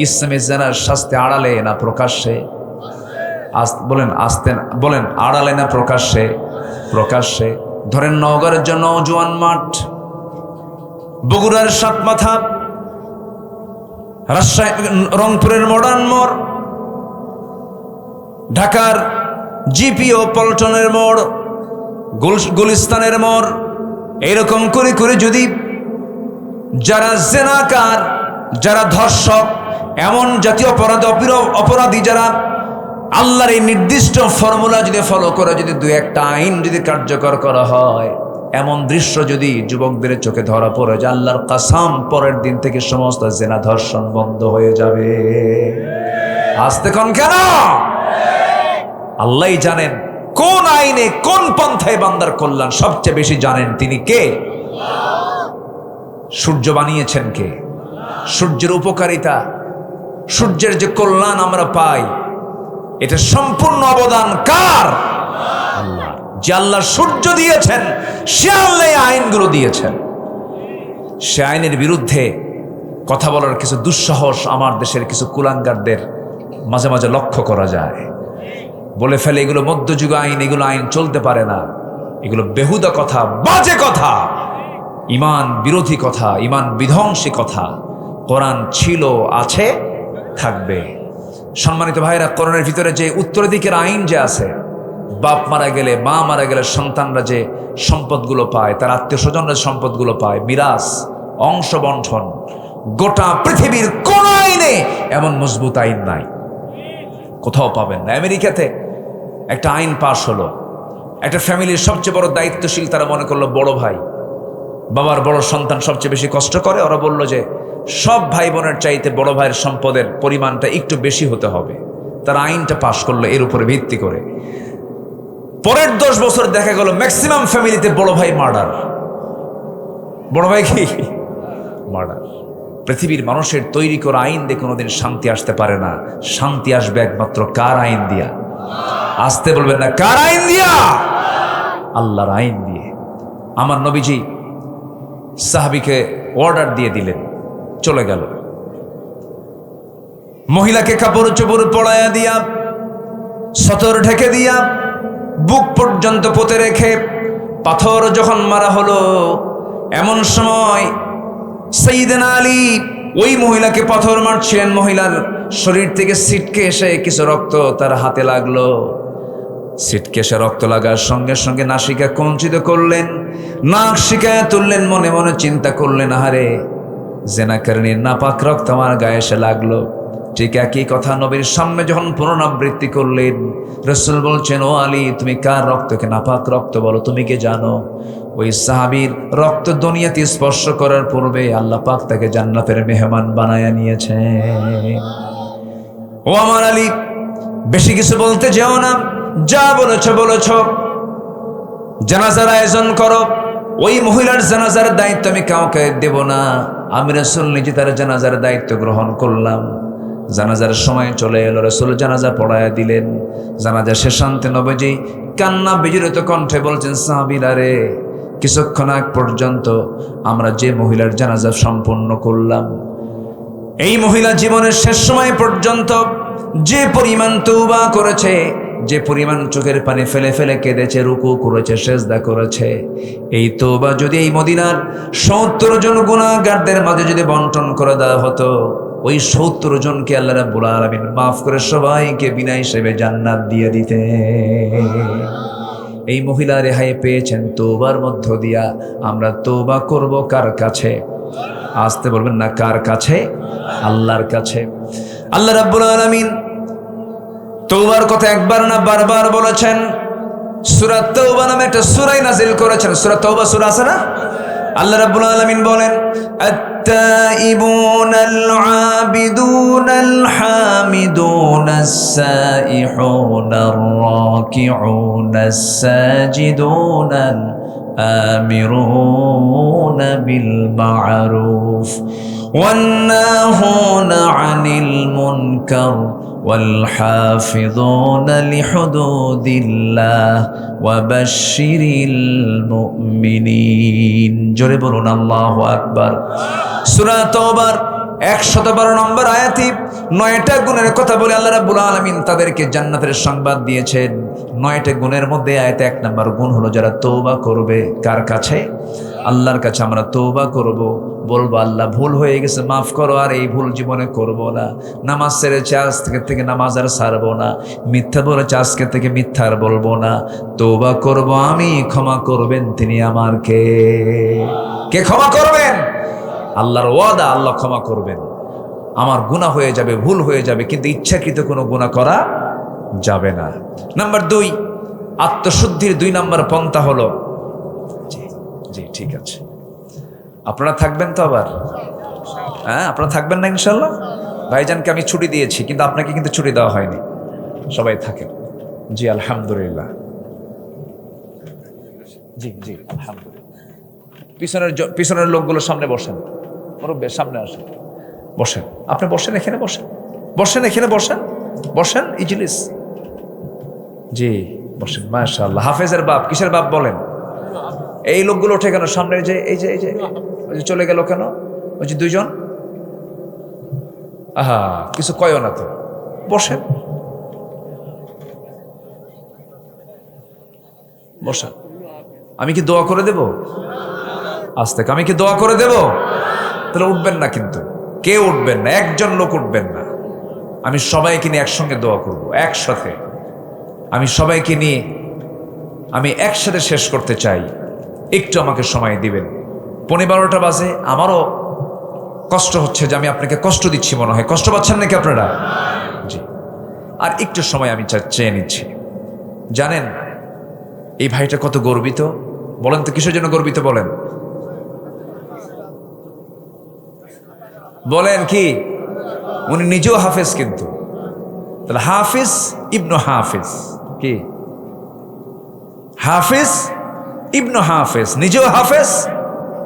ইসলামী জেনার শাস্তি আড়ালে না প্রকাশ্যে? বলেন আড়ালে না প্রকাশ্যে? প্রকাশ্যে। ধরেন নওগাঁর জন্য নওজোয়ান মাঠ, বগুড়ার সাতমাথা, রাজশাহী রংপুরের মডার্ন মোড়, ঢাকার জিপিও পল্টনের মোড়, গুলিস্তানের মোড়, এইরকম করে করে যদি যারা জেনাকার, যারা ধর্ষক, এমন জাতীয় অপরাধী যারা আল্লাহর এই নির্দিষ্ট ফর্মুলা যদি ফলো করে যদি দু একটা আইন যদি কার্যকর করা হয়, এমন দৃশ্য যদি যুবকদের চোখে ধরা পড়ে যে আল্লাহর কাসাম পরের দিন থেকে সমস্ত জেনা ধর্ষণ বন্ধ হয়ে যাবে। আসতে কোন কেন? আল্লাহই জানেন কোন আইনে কোন পন্থায় বান্দার কল্যাণ সবচেয়ে বেশি জানেন। তিনি কে? সূর্য বানিয়েছেন কে? সূর্যের উপকারিতা, সূর্যের যে কল্যাণ আমরা পাই, এটা সম্পূর্ণ অবদান কার? আল্লাহ। যে আল্লাহ সূর্য দিয়েছেন, সে আল্লাহ আইনগুলো দিয়েছেন। সে আইনের বিরুদ্ধে কথা বলার কিছু দুঃসাহস আমার দেশের কিছু কুলাঙ্গারদের মাঝে মাঝে লক্ষ্য করা যায়। বলে ফেলে এগুলো মধ্যযুগ আইন, এগুলো আইন চলতে পারে না, এগুলো বেহুদা কথা, বাজে কথা, ইমান বিরোধী কথা, ইমান বিধ্বংসী কথা। কোরআন ছিল, আছে, থাকবে। সম্মানিত ভাইরা, কোরআনের ভিতরে যে উত্তরাধিকার আইন যে আছে, বাপ মারা গেলে, মা মারা গেলে সন্তানরা যে সম্পদগুলো পায়, তার আত্মীয় স্বজনরা সম্পদগুলো পায়, মিরাস, অংশ বন্টন, গোটা পৃথিবীর কোন আইনে এমন মজবুত আইন নাই, কোথাও পাবেন না। আমেরিকাতে একটা আইন পাশ হলো, একটা ফ্যামিলির সবচেয়ে বড় দায়িত্বশীল তারা মনে করলো বড় ভাই, বাবার বড় সন্তান সবচেয়ে বেশি কষ্ট করে। ওরা বলল যে সব ভাই বোনের চাইতে বড় ভাইয়ের সম্পদের পরিমাণটা একটু বেশি হতে হবে। তারা আইনটা পাশ করলো এর উপরে ভিত্তি করে। পরের 10 বছর দেখা গেল ম্যাক্সিমাম ফ্যামিলিতে বড় ভাই মার্ডার। বড় ভাই কি মার্ডার। পৃথিবীর মানুষের তৈরি করা আইন দিয়ে কোনোদিন শান্তি আসতে পারে না। শান্তি আসবে একমাত্র কার আইন দিয়া? আসতে বলবেন না, কার আইন দিয়া? আল্লাহর আইন দিয়ে। আমার নবীজি সাহাবীকে অর্ডার দিয়ে দিলেন, চলে গেল। মহিলাকে কাপড় চোপড় পড়ায়া দিয়া, সতর ঢেকে দিয়া, বুক পর্যন্ত পুঁতে রেখে পাথর যখন মারা হলো, এমন সময় সাইয়েদনা আলী ওই মহিলাকে পাথর মারছিলেন। মহিলার শরীর থেকে ছিটকে এসে কিছু রক্ত তার হাতে লাগলো। ছিটকে এসে রক্ত লাগার সঙ্গে সঙ্গে নাসিকা কঞ্চিত করলেন, নাক শিকায় তুললেন, মনে মনে চিন্তা করলেন, আহারে জেনাকারিনীর নাপাক রক্ত আমার গায়ে এসে লাগলো। ঠিক একই কথা নবীর সামনে যখন পুনরাবৃত্তি করলেন, রাসূল বলছেন, ও আলী, তুমি কার রক্তকে নাপাক রক্ত বলো? তুমি কি জানো ওই সাহাবীর রক্ত দুনিয়াতে স্পর্শ করার পূর্বে আল্লাহ পাক তাকে জান্নাতের মেহমান বানায়া নিয়েছে। ও আমার আলী, বেশি কিছু বলতে যেও না, যা বলেছো বলেছো, জানাজার আয়োজন করো। ওই মহিলার জানাজার দায়িত্ব আমি কাউকে দেব না, আমি রাসূল নিজে তার জানাজার দায়িত্ব গ্রহণ করলাম। জানাজার সময় চলে এলো, রাসূল জানাজা পড়ায়া দিলেন। জানাজা শেষান্তে নবীজি কান্না বিজড়িত কণ্ঠে বলছেন, সাহাবীরা রে, কিছুক্ষণ আগ পর্যন্ত আমরা যে মহিলার জানাজা সম্পন্ন করলাম, এই মহিলা জীবনের শেষ সময় পর্যন্ত যে পরিমাণ তওবা করেছে, যে পরিমাণ চোখের পানি ফেলে ফেলে কেঁদেছে, রুকু করেছে, সেজদা করেছে, এই তওবা যদি এই মদিনার 70 জন গুনাহগারদের মাঝে যদি বন্টন করে দেওয়া হতো, ওই 70 জনকে আল্লাহ রাব্বুল আলামিন মাফ করে সবাইকে বিনা হিসেবে জান্নাত দিয়ে দিতে। এই মহিলা রেহাই পেয়েছেন তওবার মধ্য দিয়া। আমরা তওবা করব কার কাছে? আসতে বলবেন না, কার কাছে? আল্লাহর কাছে। আল্লাহ রাব্বুল আলামিন তওবার কথা একবার না বারবার বলেছেন। সূরা তাওবা নামে একটা সূরা নাযিল করেছেন। সূরা তাওবা সূরা আছে না? আল্লাহ রাব্বুল আলামিন বলেন, আত-তাইবুনাল আবিদুনাল হামিদুনাস সাইহুনার রাকিউনাস সাজিদুনাল আমিরুনা বিল মা'রুফ ওয়ান নাহুনা আনিল মুনকার والحافظون لحدود الله وبشر المؤمنين জোরে বলুন আল্লাহু আকবার। সূরা তাওবার 112 নম্বর আয়াতে 9টা গুণের কথা বলে আল্লাহ রাব্বুল আলামিন তাদেরকে জান্নাতের সংবাদ দিয়েছেন। 9টা গুণের মধ্যে আয়াতে 1 নম্বর গুণ হলো যারা তওবা করবে। কার কাছে? আল্লাহর কাছে আমরা তওবা করব, বলবো আল্লাহ ভুল হয়ে গেছে মাফ করো, আর এই ভুল জীবনে করব না। নামাজ ছেড়েছে আজ থেকে নামাজ আর ছাড়বো না। মিথ্যা বলেছে আজকে থেকে মিথ্যা আর বলবো না। তওবা করব আমি, ক্ষমা করবেন তিনি আমার কে ক্ষমা করবেন? আল্লাহর ওয়াদা, আল্লাহ ক্ষমা করবেন। আমার গুনাহ হয়ে যাবে, ভুল হয়ে যাবে, কিন্তু ইচ্ছাকৃত কোনো গুনাহ করা যাবে না। নাম্বার 2, আত্মশুদ্ধির 2 নম্বর পন্থা হলো, জি ঠিক আছে, আপনারা থাকবেন তো আবার? হ্যাঁ, আপনারা থাকবেন না ইনশাল্লাহ? ভাইজানকে আমি ছুটি দিয়েছি, কিন্তু আপনাকে কিন্তু ছুটি দেওয়া হয়নি। সবাই থাকেন। জি আলহামদুলিল্লাহ। জি জি আলহামদুলিল্লাহ। পিছনের লোকগুলো সামনে বসেন, মুরব্বির সামনে আসেন, বসেন। আপনি বসেন, এখানে বসেন, বসেন এখানে বসেন, বসেন ইজলিস। জি বসেন। মাশাআল্লাহ। হাফেজের বাপ, কিসের বাপ বলেন? এই লোকগুলো ওঠে কেন সামনে? যে এই যে ওই যে চলে গেল কেন? ওই যে 2 জন, আহা কিছু কয়ও না তো, বসেন বসেন। আমি কি দোয়া করে দেব? আজ থেকে আমি কি দোয়া করে দেব? তাহলে উঠবেন না, কিন্তু কেউ উঠবেন না, একজন লোক উঠবেন না। আমি সবাইকে নিয়ে একসঙ্গে দোয়া করব, একসাথে। আমি সবাইকে নিয়ে আমি একসাথে শেষ করতে চাই। একটু আমাকে সময় দিবেন। 12:15 বাজে। আমারও কষ্ট হচ্ছে যে আমি আপনাকে কষ্ট দিচ্ছি মনে হয়। কষ্ট পাচ্ছেন নাকি আপনারা? জি। আর একটু সময় আমি চেয়ে নিচ্ছি। জানেন এই ভাইটা কত গর্বিত? বলেন তো কিসের জন্য গর্বিত? বলেন বলেন কি? উনি নিজেও হাফেজ, কিন্তু তাহলে হাফিজ ইবনু হাফিজ, কি হাফিজ ইবনু হাফেজ, নিজেও হাফেজ,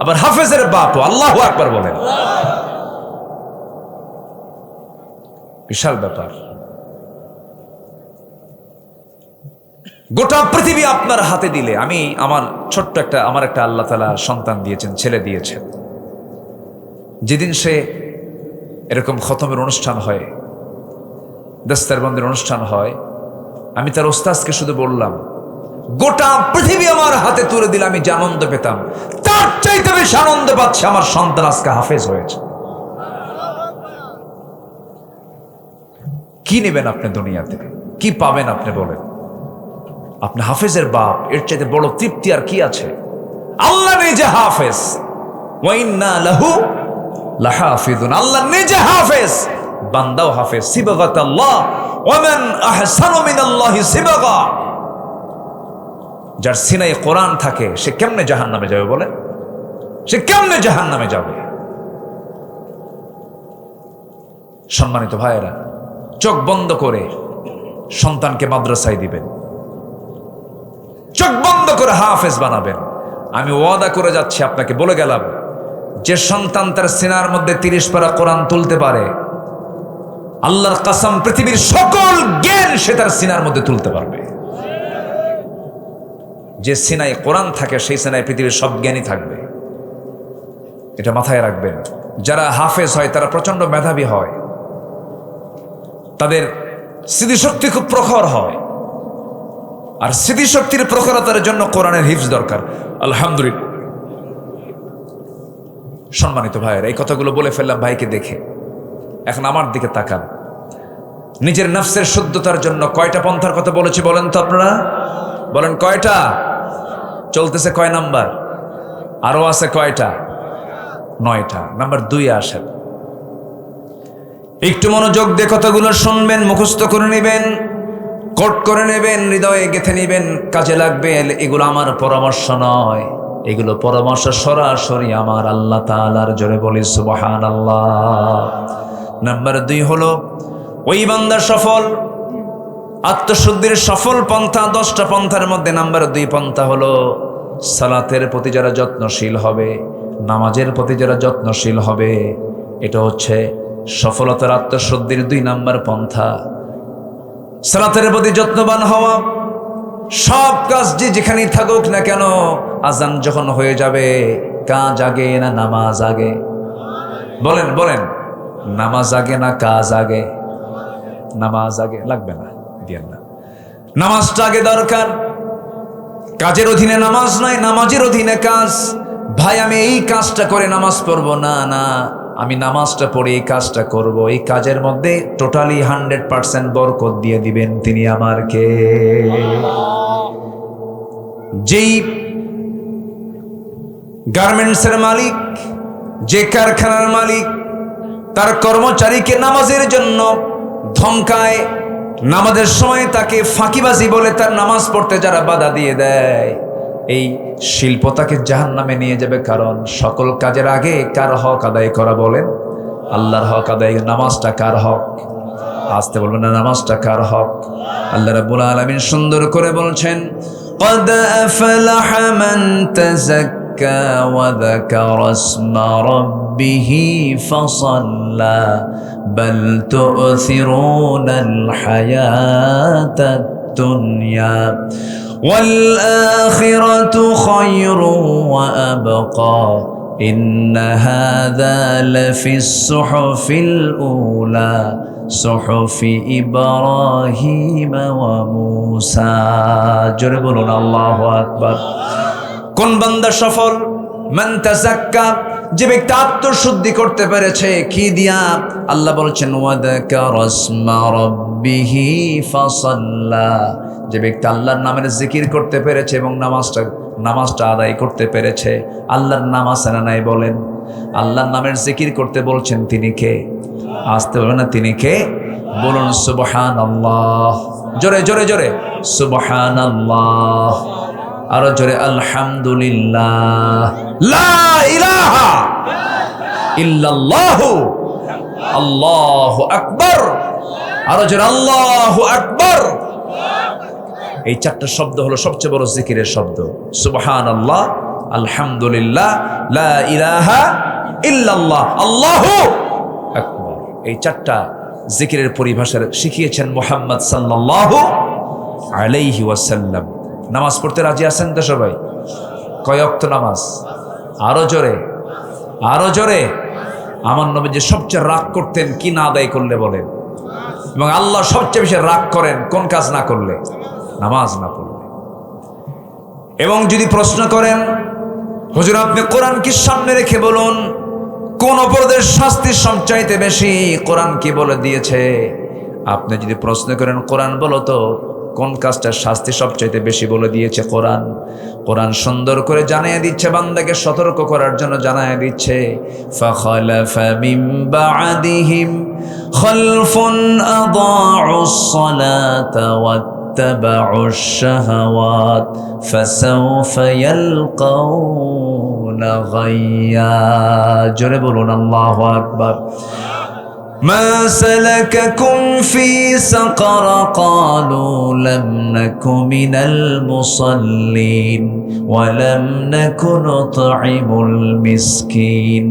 আবার হাফেজের বাপও। আল্লাহু আকবার বলেন। বিশাল ব্যাপার। গোটা পৃথিবী আপনার হাতে দিলে, আমি আমার একটা আল্লাহ তাআলা সন্তান দিয়েছেন, ছেলে দিয়েছেন। যেদিন সে এরকম খতমের অনুষ্ঠান হয়, দস্তরবন্দির অনুষ্ঠান হয়, আমি তার ওস্তাদকে শুধু বললাম, গোটা পৃথিবী আমার হাতে তুলে দিলে আমি যে আনন্দ পেতাম, তার চাইতে বেশি আনন্দ পাচ্ছে আমার সন্তান আজকে হাফেজ হয়েছে। কি নেবেন আপনি দুনিয়াতে? কি পাবেন আপনি বলেন? আপনি হাফেজের বাপ, এর চাইতে বড় তৃপ্তি আর কি আছে? আল্লাহ নিজে হাফেজ, ওয়া ইন্না লাহু লাহাফিজুন। আল্লাহ নিজে হাফেজ, বান্দাও হাফেজ। সিবগাতাল্লাহ, ওয়া মান আহসানু মিনাল্লাহি সিবগা। যার সিনায় কোরআন থাকে সে কেমনে জাহান্নামে যাবে বলেন? সে কেমনে জাহান্নামে যাবে? সম্মানিত ভাইয়েরা, চোখ বন্ধ করে সন্তানকে মাদ্রাসায় দিবেন, চোখ বন্ধ করে হাফেজ বানাবেন। আমি ওয়াদা করে যাচ্ছি, আপনাকে বলে গেলাম, যে সন্তান তার সিনার মধ্যে 30 পারা কোরআন তুলতে পারে, আল্লাহর কসম পৃথিবীর সকল জ্ঞান সে তার সিনার মধ্যে তুলতে পারবে। যে সিনায় কোরআন থাকে সেই সিনায় পৃথিবীর সব জ্ঞানই থাকবে। এটা মাথায় রাখবেন। যারা হাফেজ হয় তারা প্রচন্ড মেধাবী হয়, তাদের স্মৃতিশক্তি খুব প্রখর হয়, আর স্মৃতিশক্তির প্রখরতার জন্য কোরআনের হিফজ দরকার। আলহামদুলিল্লাহ। সম্মানিত ভাইয়েরা, এই কথাগুলো বলে ফেললাম ভাইকে দেখে। এখন আমার দিকে তাকান। নিজের নফসের শুদ্ধতার জন্য কয়টা পন্থার কথা বলেছি বলেন তো আপনারা? বলেন কয়টা? চলতেছে কয় নাম্বার? আরো আছে কয়টা? 9টা। নাম্বার 2 আসেন। একটু মনোযোগ দিয়ে কথাগুলো শুনবেন, মুখস্থ করে নেবেন, কোট করে নেবেন, হৃদয়ে গেঁথে নেবেন, কাজে লাগবে। এগুলো আমার পরামর্শ নয়, এগুলো পরামর্শ সরাসরি আমার আল্লাহ তাআলার। জোরে বলি সুবহানাল্লাহ। নাম্বার 2 হলো ওই বান্দা সফল, আত্মশুদ্ধির সফল পন্থা 10টা পন্থার মধ্যে নাম্বার 2 পন্থা হলো সালাতের প্রতি যারা যত্নশীল হবে, নামাজের প্রতি যারা যত্নশীল হবে। এটা হচ্ছে সফলতার আত্মশুদ্ধির 2 নাম্বার পন্থা। সালাতের প্রতি যত্নবান হওয়া, সব কাজ যে যেখানেই থাকুক না কেন আজান যখন হয়ে যাবে কাজ আগে না নামাজ আগে? বলেন বলেন, নামাজ আগে না কাজ আগে? নামাজ আগে, লাগবে না, দিয়েন না। নামাজটা আগে দরকার। কাজের অধীনে নামাজ নাই, নামাজের অধীনে কাজ। ভাই আমি এই কাজটা করে নামাজ পড়বো না, না আমি নামাজটা পড়ে এই কাজটা করব, এই কাজের মধ্যে টোটালি 100% বরকত দিয়ে দিবেন তিনি আমার কে? যেই গার্মেন্টসের মালিক, যে কারখানার মালিক তার কর্মচারীকে নামাজের জন্য ধমকায়, নামাজের সময় তাকে ফাঁকিবাজি বলে তার নামাজ পড়তে যারা বাধা দিয়ে দেয়, এই শিল্প তাকে জাহান্নামে নিয়ে যাবে। কারণ সকল কাজের আগে কার হক আদায় করা? বলেন, আল্লাহর হক আদায়। নামাজটা কার হক? আসতে বলবেন না, নামাজটা কার হক? আল্লাহ রাব্বুল আলামিন সুন্দর করে বলছেন, قد أفلح من تزكى وذكر اسم ربه فصلى بل تؤثرون الحياة الدنيا والآخرة خير وأبقى إن هذا لفي الصحف الأولى صحف إبراهيم وموسى। জোরে বলুন আল্লাহু আকবার। কোন বান্দা সফল? মান তাযাক্কা, যে ব্যক্তি আত্মশুদ্ধি করতে পেরেছে। কি দিয়া? আল্লাহ বলছেন ওয়াযাকারা ইসমা রাব্বিহি ফাসাল্লা, যে ব্যক্তি আল্লাহর নামের জিকির করতে পেরেছে এবং নামাজটা আদায় করতে পেরেছে। আল্লাহর নাম আছে না নাই? বলেন, আল্লাহর নামের জিকির করতে বলছেন তিনি কে? আসতে বলবেন না, তিনি কে? বলুন সুবহানাল্লাহ। জোরে জোরে জোরে সুবহানাল্লাহ। আরো জোরে আলহামদুলিল্লাহ। লা ইলাহা ইল্লাল্লাহু আল্লাহু আকবার। আরো জোরে আল্লাহু আকবার। এই চারটা শব্দ হলো সবচেয়ে বড় জিকিরের শব্দ। সুবহানাল্লাহ, আলহামদুলিল্লাহ, লা ইলাহা ইল্লাল্লাহ, আল্লাহু আকবার। এই চারটা জিকিরের পরিভাষা শিখিয়েছেন মুহাম্মদ সাল্লাল্লাহু আলাইহি ওয়াসাল্লাম। নামাজ পড়তে রাজি আছেন তো সবাই? কয় ওয়াক্ত নামাজ? আরো জোরে, আরো জোরে। আমার নবী যে সবচেয়ে রাগ করতেন কি না আদায় করলে? বলেন। এবং আল্লাহ সবচেয়ে বেশি রাগ করেন কোন কাজ না করলে? নামাজ না পড়লে। এবং যদি প্রশ্ন করেন হুজুর আপনি কোরআন কি সামনে রেখে বলুন, কোন অপরাধের শাস্তি সবচাইতে বেশি? কোরআন কি বলে দিয়েছে? আপনি যদি প্রশ্ন করেন কোরআন বলো তো কোন কাজটার শাস্তি সবচাইতে বেশি বলে দিয়েছে? কোরআন। কোরআন সুন্দর করে জানিয়ে দিচ্ছে, বান্দাকে সতর্ক করার জন্য জানিয়ে দিচ্ছে, ফাখালাফা মিন বা'দিহিম খালফুন আদাউস সালাতা ওয়াত্তাবাউশ শাহাওয়াত ফাসাউফা ইয়ালকাউনা গায়্যা। জোরে বলুন আল্লাহু আকবার। ما سلككم في سقر قالوا لم نك من المصلين ولم نك نطعم المسكين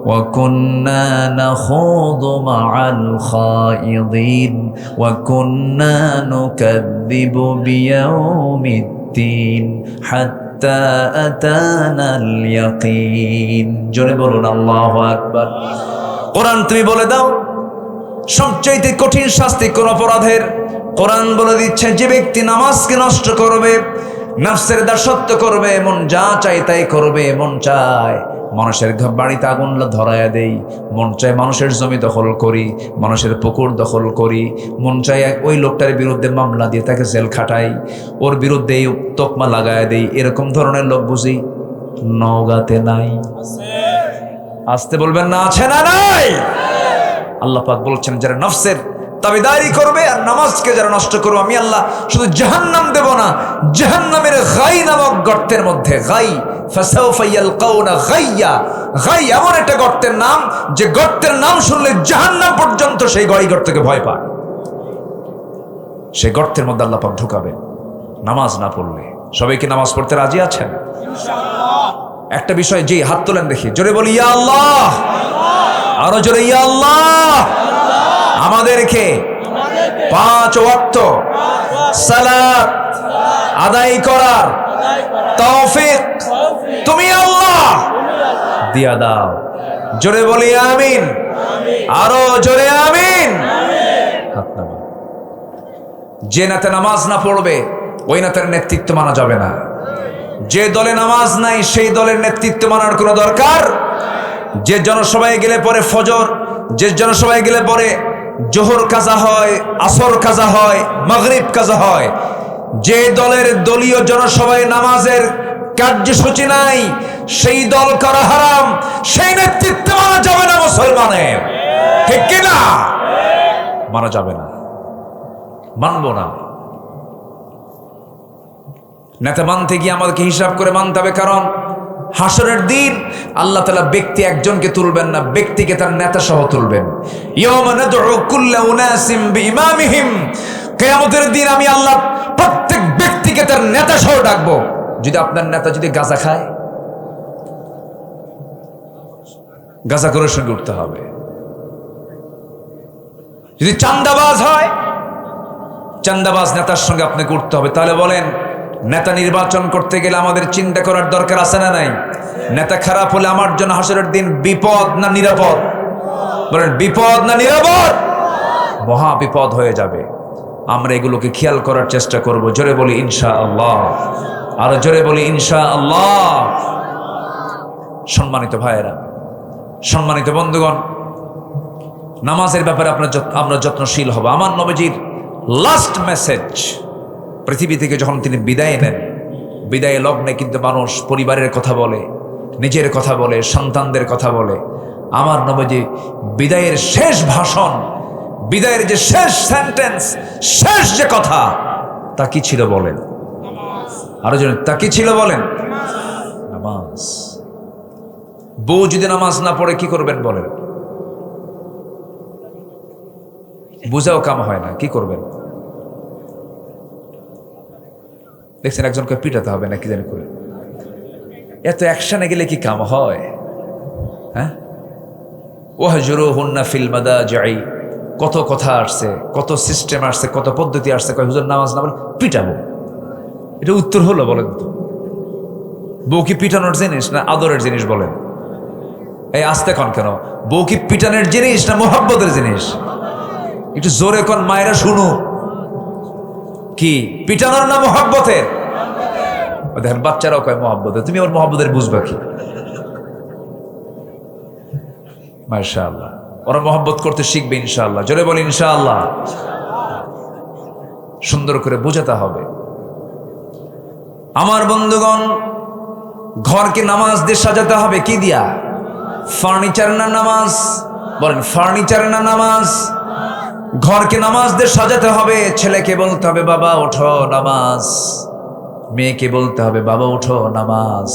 وكنا نخوض مع الخائضين وكنا نكذب بيوم الدين حتى أتانا اليقين। জোরে বলুন আল্লাহু আকবার। কোরআন তুমি বলে দাও সবচাইতে কঠিন শাস্তি কোন অপরাধের? কোরআন বলে দিচ্ছে, যে ব্যক্তি নামাজকে নষ্ট করবে, নফসের দাসত্ব করবে, মন যা চাই তাই করবে, মন চায় মানুষের বাড়িতে আগুন ধরায়া দেই, মন চায় মানুষের জমি দখল করি, মানুষের পুকুর দখল করি, মন চায় ওই লোকটার বিরুদ্ধে মামলা দিয়ে তাকে জেল খাটাই, ওর বিরুদ্ধে তকমা লাগায় দেই, এরকম ধরনের লোক বুঝি নওগাঁতে নাই? আসতে বলবেন না, আছে না নাই? আল্লাহ পাক বলছেন যারা নফসের তাবেদারি করবে আর নামাজকে যারা নষ্ট করবে, আমি আল্লাহ শুধু জাহান্নাম দেব না, জাহান্নামের গাই নামক গর্তের মধ্যে, গাই ফাসাউফা ইয়ালকাউনা গাইয়া, গাই এমন একটা গর্তের নাম যে গর্তের নাম শুনলে জাহান্নাম পর্যন্ত সেই গর্তকে ভয় পায়। সেই গর্তের মধ্যে আল্লাহ পাক ঢুকাবেন নামাজ না পড়লে। সবাই কি নামাজ পড়তে রাজি আছেন? ইনশাআল্লাহ। একটা বিষয়, জি হাত তোলেন দেখি, জোরে বলি ইয়া আল্লাহ। আরো জোরে ইয়া আল্লাহ। আমাদেরকে 5 ওয়াক্ত সালাত আদায় করার তৌফিক তুমি আল্লাহ দিয়া দাও। জোরে বলি আমিন, আরো জোরে আমিন। হাত নামান। যে নেতা নামাজ না পড়বে ওই নেতার নেতৃত্ব মানা যাবে না। যে দলে নামাজ নাই সেই দলের নেতৃত্ব মানার কোনো দরকার। যে জনসভায় গেলে পরে ফজর, যে জনসভায় গেলে পরে জোহর কাজা হয়, আসর কাজা হয়, মাগরিব কাজা হয়, যে দলের দলীয় জনসভায় নামাজের কার্যসূচি নাই সেই দল করা হারাম, সেই নেতৃত্ব মানা যাবে না মুসলমানের। ঠিক কিনা? মানা যাবে না, মানবো না। নেতা মানতে গিয়ে আমাদেরকে হিসাব করে মানতে হবে, কারণ হাসরের দিন আল্লাহ তাআলা ব্যক্তি একজনকে তুলবেন না, ব্যক্তিকে তার নেতা সহ তুলবেন। ইয়াওমা নাদউ কুল্লা উনাসিম বিইমামিহিম, কিয়ামতের দিন আমি আল্লাহ প্রত্যেক ব্যক্তিকে তার নেতা সহ ডাকবো। যদি আপনার নেতা যদি গাঁজা খায়, গাঁজা করে সঙ্গে উঠতে হবে। যদি চান্দাবাজ হয়, চান্দাবাজ নেতার সঙ্গে আপনাকে উঠতে হবে। তাহলে বলেন, নেতা নির্বাচন করতে গেলে আমাদের চিন্তা করার দরকার আছে না নাই? নেতা খারাপ হলে আমার জন্য হাসরের দিন বিপদ না নিরাপদ? বলেন, বিপদ না নিরাপদ? মহা বিপদ হয়ে যাবে। আমরা এগুলোকে খেয়াল করার চেষ্টা করব। জোরে বলি ইনশাআল্লাহ, আরো জোরে বলি ইনশাআল্লাহ। সম্মানিত ভাইয়েরা, সম্মানিত বন্ধুগণ, নামাজের ব্যাপারে আমরা যত্নশীল হব। আমার নবীজির লাস্ট মেসেজ, পৃথিবী থেকে যখন তিনি বিদায় নেন, বিদায় লগ্নে কিন্তু মানুষ পরিবারের কথা বলে, নিজের কথা বলে, সন্তানদের কথা বলে। আমার নবীজি বিদায়ের শেষ ভাষণ, বিদায়ের যে শেষ সেন্টেন্স, শেষ যে কথা, তা কি ছিল বলেন? আরো জন, তা কি ছিল বলেন? নামাজ। বউ যদি নামাজ না পড়ে কি করবেন বলেন? বুঝাও কাম হয় না, কি করবেন? দেখছেন একজনকে পিটাতে হবে না কি জানি করে। এত অ্যাকশনে গেলে কি কাম হয়? হ্যাঁ, ওয়াহজুরুহুন্না ফিল মাদাজি'i, কত কথা আসছে, কত সিস্টেম আসছে, কত পদ্ধতি আসছে। কয় হুজুর নামাজ না পড়লে পিটাবো, এটা উত্তর হলো বলেন তো? বউ কি পিটানোর জিনিস না আদরের জিনিস বলেন? এই আস্তে কন কেন? বউ কি পিটানোর জিনিস না মোহাব্বতের জিনিস? একটু জোরে কোন মায়েরা শুনো। কি পিটানোর না মোহাব্বতের? দেখেন বাচ্চারাও কয় মোহাব্বতের। তুমি আমার মোহাব্বতের বুঝবা কি? মাশাআল্লাহ, ওরা মোহাব্বত করতে শিখবে ইনশাআল্লাহ। জোরে বলি ইনশাআল্লাহ। সুন্দর করে বোঝাতে হবে। আমার বন্ধুগণ, ঘরকে নামাজ দিয়ে সাজাতে হবে। কি দিয়া? ফার্নিচার না নামাজ? বলেন, ফার্নিচার না নামাজ? ঘরকে নামাজ দিয়ে সাজাতে হবে। ছেলেকে বলতে হবে বাবা ওঠো নামাজ, মেয়েকে বলতে হবে বাবা ওঠো নামাজ,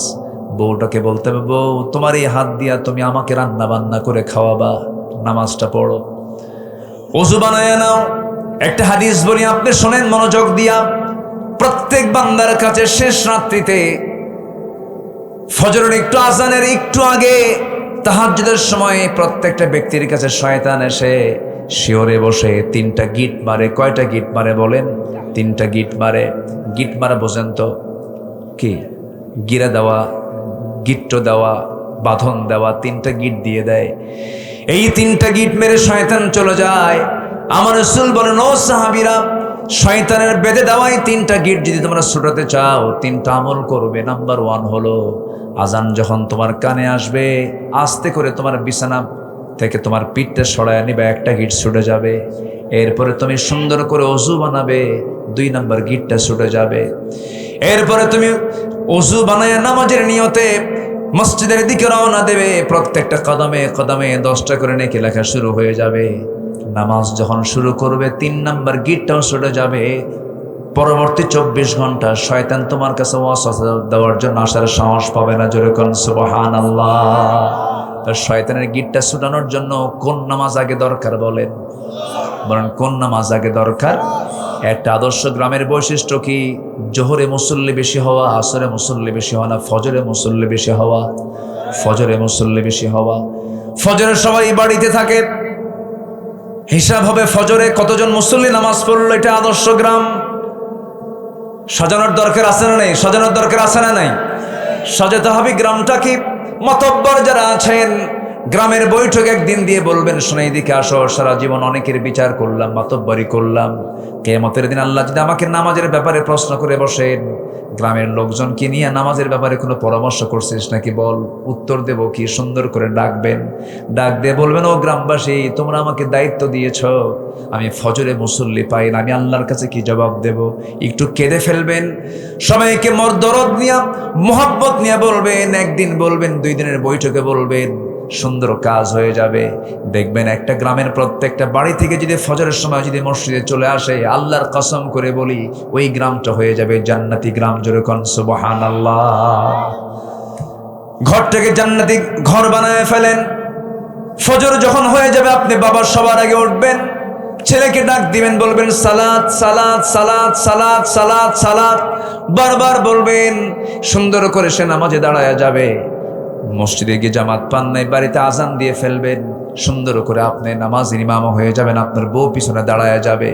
বউটাকে বলতে হবে বউ তোমার এই হাত দিয়া তুমি আমাকে রান্না বান্না করে খাওয়াবা, নামাজটা পড়ো। ওযু বানায় নাও। একটা হাদিস বলি, আপনি শোনেন মনোযোগ দিয়া। প্রত্যেক বান্দার কাছে শেষ রাত্রিতে ফজরের একটু আজানের একটু আগে তাহাজ্জুদের সময় প্রত্যেকটা ব্যক্তির কাছে শয়তান এসে শিওরে বসে 3টা গিট মারে। কয়টা গিট মারে বলেন? 3টা গিট মারে। গিট মারা বোঝেন তো কি? গিরা দেওয়া, গিট্টো দেওয়া, বাঁধন দেওয়া, 3টা গিট দিয়ে দেয়। এই 3টা গিট মেরে শয়তান চলে যায়। আমার রাসূল বলেন, ও সাহাবীরা, শয়তানের বেঁধে দেওয়াই 3টা গিট যদি তোমরা ছুটাতে চাও, 3টা আমল করবে। নাম্বার 1 হলো, আজান যখন তোমার কানে আসবে আস্তে করে তোমার বিছানা থেকে তোমার পিঠটা সরায় নিবে, একটা গিট ছুটে যাবে। এরপরে তুমি সুন্দর করে ওযু বানাবে, 2 নাম্বার গিটটা ছুটে যাবে। এরপরে তুমি ওযু বানায় নামাজের নিয়তে মসজিদের দিকে রওনা দেবে। প্রত্যেকটা কদমে কদমে 10টা করে নেকি লেখা শুরু হয়ে যাবে। নামাজ যখন শুরু করবে 3 নাম্বার গিটটাও ছুটে যাবে। পরবর্তী 24 ঘন্টা শয়তান তোমার কাছে ওয়াসওয়াসা দেওয়ার জন্য আসার সাহস পাবে না। জোরে কোন সুবহানাল্লাহ। তার শয়তানের গিটটা ছুটানোর জন্য কোন নামাজ আগে দরকার বলেন? বলেন, কোন নামাজ আগে দরকার? একটা আদর্শ গ্রামের বৈশিষ্ট্য কি? জোহরে মুসল্লি বেশি হওয়া, আসরে মুসল্লি বেশি হওয়া না ফজরে মুসল্লি বেশি হওয়া? ফজরে মুসল্লি বেশি হওয়া। ফজরে সবাই বাড়িতে থাকে, হিসাব হবে ফজরে কতজন মুসল্লি নামাজ পড়লো। এটা আদর্শ গ্রাম। সাজানোর দরকার আছে না নেই? সাজানোর দরকার আছে না নাই? সাজাতে হবে গ্রামটা। কি মাতব্বর যারা আছেন গ্রামের বৈঠক একদিন দিয়ে বলবেন, শোনো এদিকে আসো, সারা জীবন অনেকের বিচার করলাম, মাতব্বরি করলাম, কিয়ামতের দিন আল্লাহ যদি আমাকে নামাজের ব্যাপারে প্রশ্ন করে বসেন, গ্রামের লোকজনকে নিয়ে নামাজের ব্যাপারে কোনো পরামর্শ করছিস নাকি বল, উত্তর দেব কি? সুন্দর করে ডাকবেন, ডাক দিয়ে বলবেন, ও গ্রামবাসী, তোমরা আমাকে দায়িত্ব দিয়েছ, আমি ফজরে মুসল্লি পাই না, আমি আল্লাহর কাছে কি জবাব দেব? একটু কেঁদে ফেলবেন, সবাইকে দরদ নিয়ে মোহাব্বত নিয়ে বলবেন, একদিন বলবেন, 2 দিনের বৈঠকে বলবেন, সুন্দর কাজ হয়ে যাবে। দেখবেন একটা গ্রামের প্রত্যেকটা বাড়ি থেকে যদি ফজরের সময় যদি মসজিদে চলে আসে, আল্লাহর কসম করে বলি, ওই গ্রামটা হয়ে যাবে জান্নাতি গ্রাম। জোরে কোন সুবহানাল্লাহ। ঘরটাকে জান্নাতি ঘর বানায় ফেলেন। ফজর যখন হয়ে যাবে, আপনি বাবা সবার আগে উঠবেন, ছেলেকে ডাক দিবেন, বলবেন সালাত সালাত সালাত সালাত সালাত সালাত, বারবার বলবেন। সুন্দর করে সে নামাজে দাঁড়ায় যাবে। মসজিদে গিয়ে জামাত পান নাই, বাড়িতে আজান দিয়ে ফেলবেন, সুন্দর করে আপনি নামাজের ইমাম হয়ে যাবেন। আপনার বউ পিছনে দাঁড়ায় যাবে,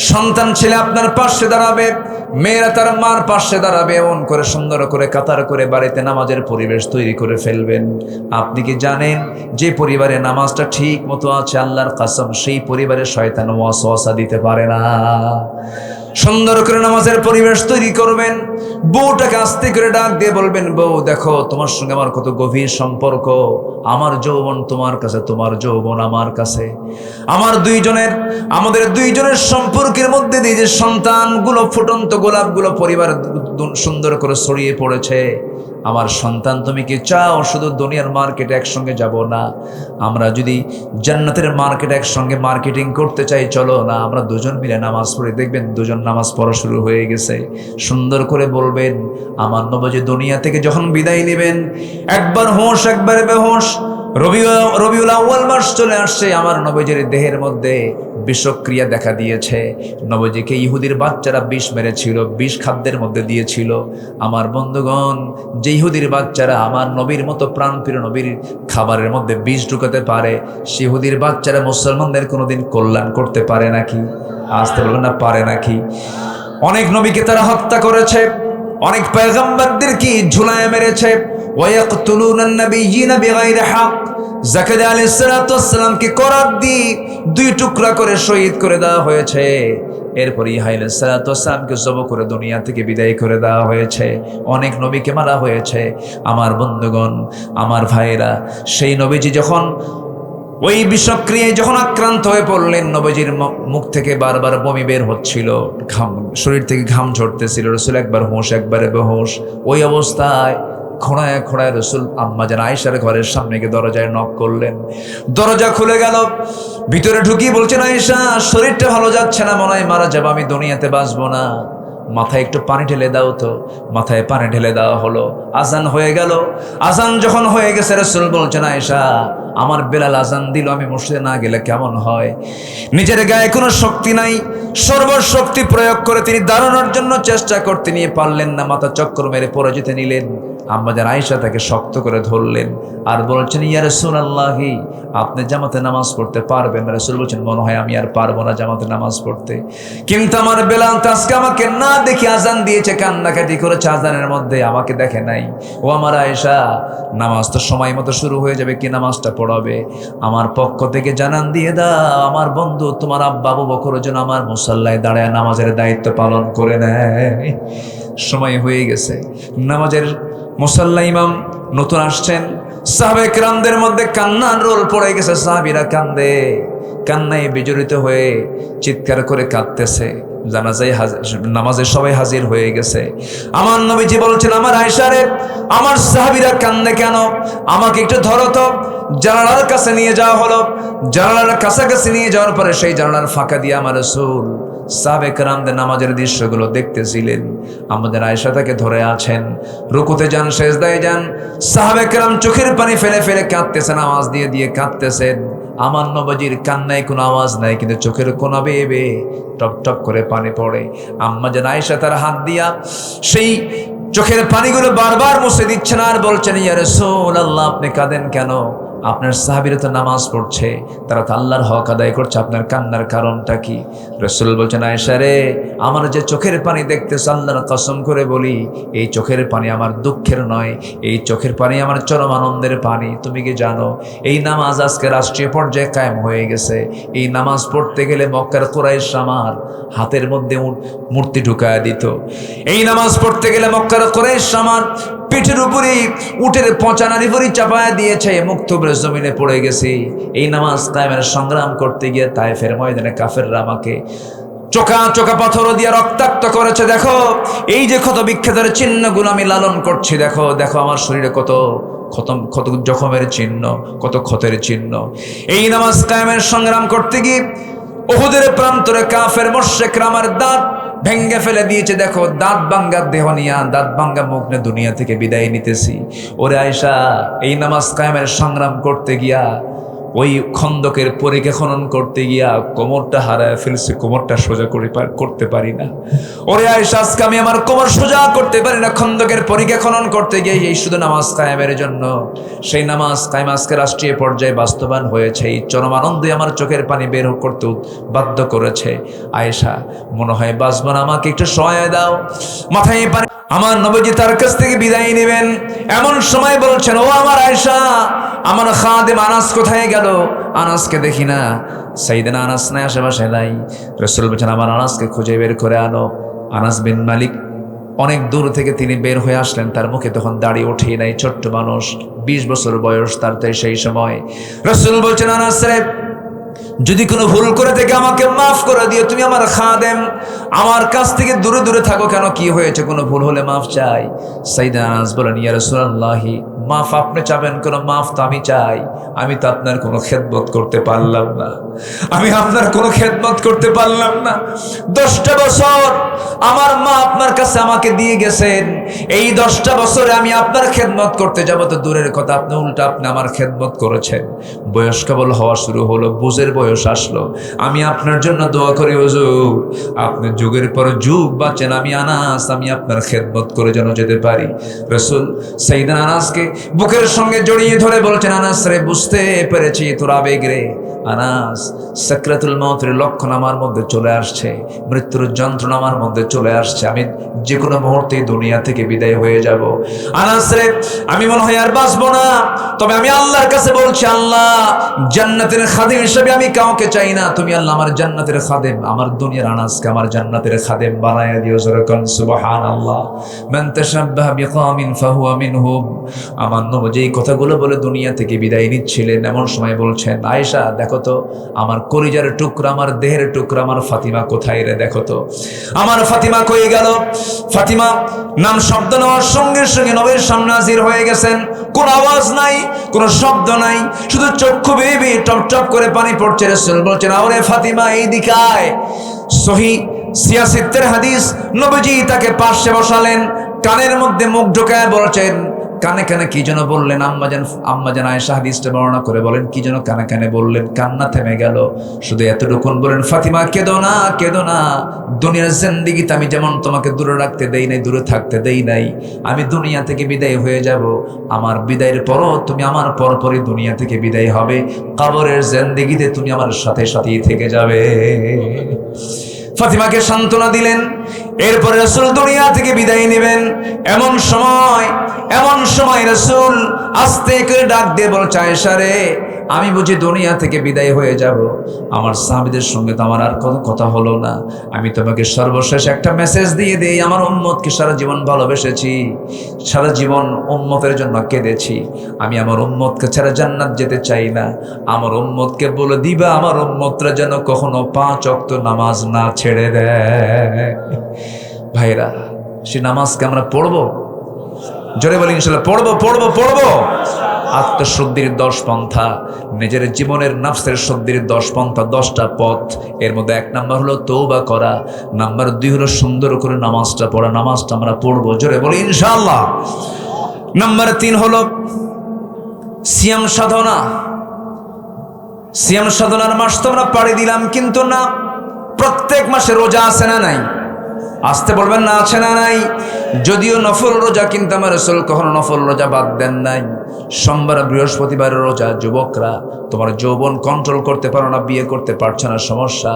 সন্তান ছেলে আপনার পাশে দাঁড়াবে, মেয়েরা তার মার পাশে দাঁড়াবে। এমন করে সুন্দর করে কাতার করে বাড়িতে নামাজের পরিবেশ তৈরি করে ফেলবেন। আপনি কি জানেন, যে পরিবারে নামাজটা ঠিক মতো আছে, আল্লাহর কসম, সেই পরিবারে শয়তান ওয়াসওয়াসা দিতে পারে না। সুন্দর করে নামাজের পরিবেশ তৈরি করবেন। বউটাকে আস্তে করে ডাক দিয়ে বলবেন, বউ দেখো, তোমার সঙ্গে আমার কত গভীর সম্পর্ক, আমার যৌবন তোমার কাছে, তোমার যৌবন আমার কাছে। আমাদের দুইজনের সম্পর্কের মধ্যে দিয়ে যে সন্তানগুলো, ফুটন্ত গোলাপগুলো পরিবার সুন্দর করে ছড়িয়ে পড়েছে, আমার সন্তান, তুমি কি চাও শুধু দুনিয়ার মার্কেটে একসঙ্গে যাব না, আমরা যদি জান্নাতের মার্কেটে একসঙ্গে মার্কেটিং করতে চাই, চলো না আমরা দুজন মিলে নামাজ পড়ি। দেখবেন দুজন নামাজ পড়া শুরু হয়ে গেছে। সুন্দর করে বলবেন, আমার নবজি দুনিয়া থেকে যখন বিদায় নেবেন, একবার হোশ একবার বেহোশ, রবিউল আউয়াল মাস চলে আসছে, আমার নবীজির দেহের মধ্যে বিষক্রিয়া দেখা দিয়েছে। নবীজিকে ইহুদির বাচ্চারা বিষ মেরেছিল, বিষ খাদ্যের মধ্যে দিয়েছিল। আমার বন্ধুগণ, যে ইহুদির বাচ্চারা আমার নবীর মতো প্রাণপ্রিয় নবীর খাবারের মধ্যে বিষ ঢুকাতে পারে, সে ইহুদির বাচ্চারা মুসলমানদের কোনোদিন কল্যাণ করতে পারে নাকি? আসতে বলবেন না, পারে নাকি? অনেক নবীকে তারা হত্যা করেছে, অনেক পয়গম্বরদেরকে ঝুলায় মেরেছে। ওয়ায়াকতুলুনান নাবিয়্যিনা বিগাইরি হক। জাকারিয়া আলাইহিস সালাতু ওয়াস সালামকে করাত দিয়ে 2 টুকরা করে শহীদ করে দেওয়া হয়েছে। এরপর ইহা আলাইহিস সালাতু ওয়াস সালামকে জব করে দুনিয়া থেকে বিদায় করে দেওয়া হয়েছে। অনেক নবীকে মারা হয়েছে। আমার বন্ধুগণ, আমার ভাইরা, সেই নবীজি যখন ওই বিষক্রিয়ায় যখন আক্রান্ত হয়ে পড়লেন, নবীজির মুখ থেকে বারবার বমি বের হচ্ছিল, শরীর থেকে ঘাম ঝরতেছিল, রাসূল একবার হোশ একবারে বেহোশ। ওই অবস্থায় খোঁড়ায় খোঁড়ায় রাসূল আম্মাজান আয়েশার ঘরের সামনে গিয়ে দরজায় নক করলেন। দরজা খুলে গেল, ভিতরে ঢুকিয়ে বলছেন, আয়েশা, শরীরটা ভালো যাচ্ছে না, মনে হয় মারা যাবো, আমি দুনিয়াতে বাঁচবো না, মাথায় একটু পানি ঢেলে দাও তো। মাথায় পানি ঢেলে দেওয়া হলো। আজান হয়ে গেল। আজান যখন হয়ে গেছে, রাসূল বলছেন, আয়েশা, আমার বেলাল আজান দিল, আমি মসজিদে না গেলে কেমন হয়? নিজের গায়ে কোনো শক্তি নাই, সর্বশক্তি প্রয়োগ করে তিনি দাঁড়ানোর জন্য চেষ্টা করতে নিয়ে পারলেন না, মাথা চক্কর মেরে পড়ে যেতে নিলেন। আম্মাজান আয়েশা তাকে শক্ত করে ধরলেন আর বলছেন, ইয়া রাসূলুল্লাহি, আপনি জামাতে নামাজ পড়তে পারবেন না? রাসূল বলছেন, মনে হয় আমি আর পারবো না জামাতে নামাজ পড়তে, কিন্তু আমার বেলাল আজকে আমাকে না দেখে আজান দিয়েছে, কান্নাকাটি করেছে আজানের মধ্যে, আমাকে দেখে নাই। ও আমার আয়েশা, নামাজ তো সময় মতো শুরু হয়ে যাবে, কি নামাজটা পড়াবে? আমার পক্ষ থেকে জানান দিয়ে দাও, আমার বন্ধু তোমার আব্বা আবু বকর যেন আমার মুসাল্লায় দাঁড়ায় নামাজের দায়িত্ব পালন করে নেয়। সময় হয়ে গেছে, নামাজের মুসাল্লা ইমাম নতুন আসছেন। সাহাবে কেরামদের মধ্যে কান্নার রোল পড়ে গেছে। সাহাবীরা কান্দে, কান্নায় বিজড়িত হয়ে চিৎকার করে কাঁদতেছে। জানাজায় নামাজে সবাই হাজির হয়ে গেছে। আমার নবীজি বলছেন, আমার আয়েশা রে, আমার সাহাবীরা কান্দে কেন? আমাকে একটু ধরো তো। জানালার কাছে নিয়ে যাওয়া হলো। জানালার কাছাকাছি নিয়ে যাওয়ার পরে সেই জানালার ফাঁকা দিয়ে আমার রাসূল সাহাবে কেরামদের নামাজের দৃশ্যগুলো দেখতেছিলেন। আমাদের আয়েশা তাকে ধরে আছেন, রুকুতে যান, সেজদায় যান। সাহাবে কেরাম চোখের পানি ফেলে ফেলে কাঁদতেছেন, আওয়াজ দিয়ে দিয়ে কাঁদতেছেন। আমার নবীজির কান্নায় কোনো আওয়াজ নাই, কিন্তু চোখের কোনা বেয়ে বেয়ে টপ টপ করে পানি পড়ে। আম্মাজান আয়েশা তার হাত দিয়া সেই চোখের পানিগুলো বারবার মুছে দিচ্ছেন আর বলছেন, ইয়া রাসূলুল্লাহ, আপনি কাঁদেন কেন? আপনার সাহাবীরা তো নামাজ পড়ছে, তারা তো আল্লাহর হক আদায় করছে, আপনার কান্নার কারণটা কি? রাসূল বলছেন, আয়েশা রে, আমার যে চোখের পানি দেখতেছ, আল্লাহর কসম করে বলি, এই চোখের পানি আমার দুঃখের নয়, এই চোখের পানি আমার চরম আনন্দের পানি। তুমি কি জানো এই নামাজ আজকে রাষ্ট্রীয় পর্যায়ে কায়েম হয়ে গেছে? এই নামাজ পড়তে গেলে মক্কার কুরাইশ আমার হাতের মধ্যে মূর্তি ঢুকায় দিত। এই নামাজ পড়তে গেলে মক্কার কুরাইশ আমার পিঠের উপরে উটের পচা নারী ভরি চাপায় দিয়েছে, মুক্তবের জমিনে পড়ে গেছি। এই নামাজ কায়েমের সংগ্রাম করতে গিয়ে তায়েফের ময়দানে কাফেররা আমাকে চোখা চোখা পাথর দিয়ে রক্তাক্ত করেছে। দেখো এই যে ক্ষত বিক্ষতের চিহ্নগুলো আমি লালন করছি, দেখো দেখো আমার শরীরে কত কত জখমের চিহ্ন, কত ক্ষতের চিহ্ন। এই নামাজ কায়েমের সংগ্রাম করতে গিয়ে উহুদের প্রান্তরে কাফের মুশরিকরা আমার দাঁত ভেঙ্গে ফেলে দিয়েছে। দেখো দাঁত ভাঙ্গা দেহ নিয়া, দাঁত ভাঙ্গা মুখ নিয়ে দুনিয়া থেকে বিদায় নিতেছি। ওরে আয়েশা, এই নামাজ কায়েমের সংগ্রাম করতে গিয়া, ওই খন্দকের পরীক্ষা খনন করতে গিয়া কোমরটা হারায় ফেলছি, কোমরটা সোজা করতে পারি না। ওরে আয়েশা, আজকে আমি আমার কোমর সোজা করতে পারি না খন্দকের পরীক্ষা খনন করতে গিয়ে। এই শুধু নামাজ কায়েমের জন্য, সেই নামাজ কায়েম আজকে রাষ্ট্রীয় পর্যায়ে বাস্তবায়ন হয়েছে। এই চরম আনন্দে আমার চোখের পানি বের করতে বাধ্য করেছে। আয়েশা, মনে হয় বাঁচব না, আমাকে একটু সহায় দাও, মাথায় পানি। আমার নবীজি তার কাছ থেকে বিদায় নেবেন, এমন সময় বলছেন, ও আমার আয়েশা, আমার খাদেম আনাস কোথায় গেল? আনাসকে দেখি না। সাইয়েদনা আনাস নাই, আশেপাশে নাই। রাসূল বলেছেন, আমার আনাসকে খুঁজে বের করে আনো। আনাস বিন মালিক অনেক দূর থেকে তিনি বের হয়ে আসলেন, তার মুখে তখন দাড়ি ওঠে নাই, ছোট্ট মানুষ, 20 বছর বয়স তার। তাই সেই সময় রাসূল বলছেন, আনাস রে, যদি কোনো ভুল করে থেকে আমাকে মাফ করে দিও, তুমি আমার খাদেম, আমার কাছ থেকে দূরে দূরে থাকো কেন? কি হয়েছে? কোনো ভুল হলে মাফ চাই। সাইয়েদনা আনাস বলেন, ইয়া রাসূলুল্লাহ, মাফ আপনি চাবেন কেন? মাফ তো আমি চাই। আমি তো আপনার কোনো খেদমত করতে পারলাম না, আমি আপনার কোনো খেদমত করতে পারলাম না। 10টা বছর আমার মা আপনার কাছে আমাকে দিয়ে গেছেন, এই 10টা বছরে আমি আপনার খেদমত করতে যাব তো দূরের কথা, আপনি উল্টা আপনি আমার খেদমত করেছেন। বয়স কেবল হওয়া শুরু হলো, বুঝের বয়স আসলো। আমি আপনার জন্য দোয়া করি, হুজুর, আপনি যুগের পর যুগ বাঁচেন, আমি আনাস, আমি আপনার খেদমত করে যেন যেতে পারি। রাসূল সাইয়েদনা আনাসকে বুকের সঙ্গে জড়িয়ে ধরে বলছেন, আনাস রে, বুঝতে পেরেছি তোর আবেগ রে। আনাস, সাকরাতুল মউতের লক্ষণ আমার মধ্যে চলে আসছে, মৃত্যুর যন্ত্রণা আমার মধ্যে চলে আসছে, আমি যে কোনো মুহূর্তে দুনিয়া থেকে বিদায় হয়ে যাব। আনাস রে, আমি মনে হয় আর বাঁচবো না, তবে আমি আল্লাহর কাছে বলছি, আল্লাহ, জান্নাতের খাদেম হিসেবে আমি কাউকে চাই না, তুমি আল্লাহ আমার জান্নাতের খাদেম, আমার দুনিয়ার আনাসকে আমার জান্নাতের খাদেম বানায়া দিও। জোরকান সুবহানাল্লাহ। মান তাশাব্বাহা বিকওমিন ফাহুয়া মিনহুম। আমার নবী যেই কথাগুলো বলে দুনিয়া থেকে বিদায় নিচ্ছিলেন, এমন সময় বলছেন, আয়েশা, দেখো তো আমার কলিজার টুকরা, আমার দেহের টুকরা, আমার ফাতিমা কোথায় রে? দেখো তো আমার ফাতিমা কই গেল? ফাতিমা নাম শব্দ নেওয়ার সঙ্গে সঙ্গে নবীর সামনে হাজির হয়ে গেছেন। কোন আওয়াজ নাই, কোন শব্দ নাই, শুধু চক্ষু বেয়ে বেয়ে টপ টপ করে পানি পড়ছে। রাসূল বলছেন, আওরে ফাতিমা, এই দিকে আয়। সহিহ সিয়াসিতের হাদিস, নবীজি তাকে পাশে বসালেন, কানের মধ্যে মুখ ঢোকায় বলছেন, কানে কানে কি যেন বললেন। আম্মাজান আয়েশা হাদিসটা বর্ণনা করে বলেন, কি যেন কানে কানে বললেন, কান্না থেমে গেল। শুধু এতটুকুন বলেন, ফাতিমা, কেঁদো না, কেঁদো না। দুনিয়ার জিন্দেগিতে আমি যেমন তোমাকে দূরে রাখতে দেই নাই, দূরে থাকতে দেই নাই, আমি দুনিয়া থেকে বিদায় হয়ে যাব। আমার বিদায়ের পরও তুমি আমার পরপরই দুনিয়া থেকে বিদায় হবে, কবরের জিন্দেগিতে তুমি আমার সাথে সাথেই থেকে যাবে। ফাতিমাকে সান্ত্বনা দিলেন। এরপরে রাসূল দুনিয়া থেকে বিদায় নেবেন। এমন সময় রাসূল আস্তে করে ডাক দিয়ে বলছে, আয়েশা রে, আমি বুঝি দুনিয়া থেকে বিদায় হয়ে যাব, আমার সাহাবীদের সঙ্গে তো আমার আর কোনো কথা হলো না, আমি তোমাকে সর্বশেষ একটা মেসেজ দিয়ে দেই। আমার উম্মতকে সারা জীবন ভালোবেসেছি, সারা জীবন উম্মতের জন্য কেঁদেছি, আমি আমার উম্মতকে ছাড়া জান্নাত যেতে চাই না। আমার উম্মতকে বলে দিবা, আমার উম্মতরা যেন কখনো 5 ওয়াক্ত নামাজ না ছেড়ে দেয়। ভাইরা, সে নামাজকে আমরা পড়বো, জোরে বলি ইনশাআল্লাহ, পড়বো। আত্মশুদ্ধির 10 পন্থা, নিজের জীবনের নাফসের শুদ্ধির 10 পন্থা, 10টা পথ। এর মধ্যে 1 নাম্বার হলো তওবা করা, নাম্বার 2 হলো সুন্দর করে নামাজটা পড়া, নামাজটা আমরা পড়বো, জোরে বলি ইনশাআল্লাহ। নাম্বার 3 হলো সিয়াম সাধনা। সিয়াম সাধনার মাস তো আমরা পাড়ি দিলাম, কিন্তু না, প্রত্যেক মাসে রোজা আছে না নাই? আসতে বলবেন না, আছে না নাই? যদিও নফল রোজা, কিন্তু আমার রাসূল কখনো নফল রোজা বাদ দেন নাই। সোমবার বৃহস্পতিবারের রোজা। যুবকরা, তোমার যৌবন কন্ট্রোল করতে পারো না, বিয়ে করতে পারছো না, সমস্যা।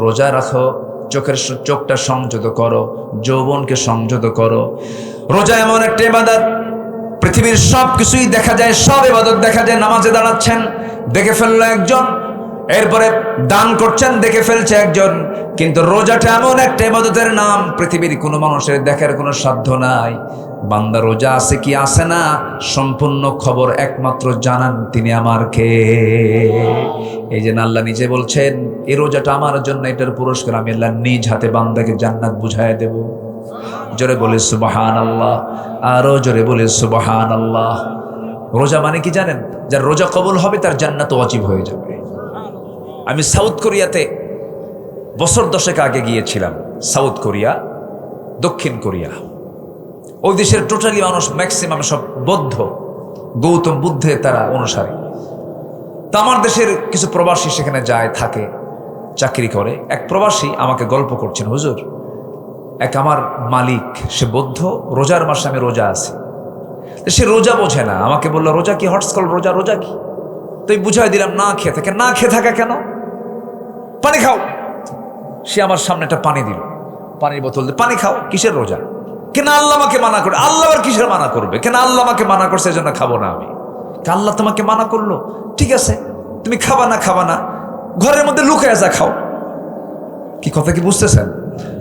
রোজা রাখো, চোখটা সংযত করো, যৌবনকে সংযত করো। রোজা এমন একটা ইবাদত, পৃথিবীর সব কিছুই দেখা যায়, সব ইবাদত দেখা যায়। নামাজে দাঁড়াচ্ছেন, দেখে ফেললো একজন, এরপরে দান করছেন, দেখে ফেলছে একজন। কিন্তু রোজাটা এমন একটা ইবাদতের নাম, পৃথিবীর কোনো মানুষের দেখার কোনো সাধ্য নাই। বান্দা রোজা আছে কি আছে না, সম্পূর্ণ খবর একমাত্র জানান তিনি আমার কে। এই যে আল্লাহ নিজে বলছেন, এই রোজাটা আমার জন্য, এটার পুরস্কার আমি আল্লাহ নিজ হাতে বান্দাকে জান্নাত বুঝায় দেব। জোরে বলে সুবহানাল্লাহ, আরো জোরে বলে সুবহানাল্লাহ। রোজা মানে কি জানেন? যার রোজা কবুল হবে তার জান্নাত ওয়াজিব হয়ে যাবে। আমি সাউথ কোরিয়াতে বছর 10 আগে গিয়েছিলাম। সাউথ কোরিয়া, দক্ষিণ কোরিয়া, ওই দেশের টোটালি মানুষ ম্যাক্সিমাম সব বৌদ্ধ, গৌতম বুদ্ধের তারা অনুসারী। তা আমার দেশের কিছু প্রবাসী সেখানে যায়, থাকে, চাকরি করে। এক প্রবাসী আমাকে গল্প করছেন, হুজুর, এক আমার মালিক, সে বৌদ্ধ, রোজার মাসে আমি রোজা আছি। সে রোজা বোঝে না, আমাকে বললো রোজা কি? হটস্কল রোজা, রোজা কি? তুই বুঝাই দিলাম, না খেয়ে থাকে। না খেয়ে থাকা কেন? পানি খাও। সে আমার সামনে একটা পানি দিল, পানির বোতল দিয়ে, পানি খাও। কিসের রোজা? কেন আল্লাহ আমাকে মানা করে? আল্লাহ আর কিসের মানা করবে? কেন আল্লাহ আমাকে মানা করছে, এজন্য খাবো না আমি। আল্লাহ তোমাকে মানা করলো, ঠিক আছে, তুমি খাবা না, খাবা না, ঘরের মধ্যে লুকায় যা খাও। কি কথা কি বুঝতেছেন?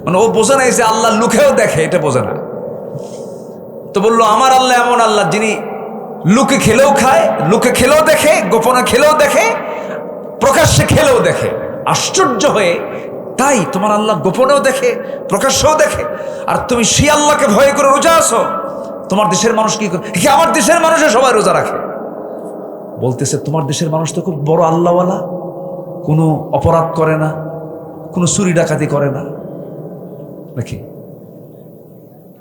মানে ও বোঝে না যে আল্লাহ লুকেও দেখে, এটা বোঝে না। তো বললো আমার আল্লাহ এমন আল্লাহ যিনি লুকে খেলেও খায়, লুকে খেলেও দেখে, গোপনে খেলেও দেখে, প্রকাশ্যে খেলেও দেখে। আশ্চর্য হয়ে, তাই তোমার আল্লাহ গোপনেও দেখে, প্রকাশ্যেও দেখে, আর তুমি সেই আল্লাহকে ভয় করে রোজা আছো? তোমার দেশের মানুষ কি করে? আমার দেশের মানুষে সবাই রোজা রাখে। বলতেছে তোমার দেশের মানুষ তো খুব বড় আল্লাহওয়ালা, কোনো অপরাধ করে না, কোনো চুরি ডাকাতি করে না, নাকি?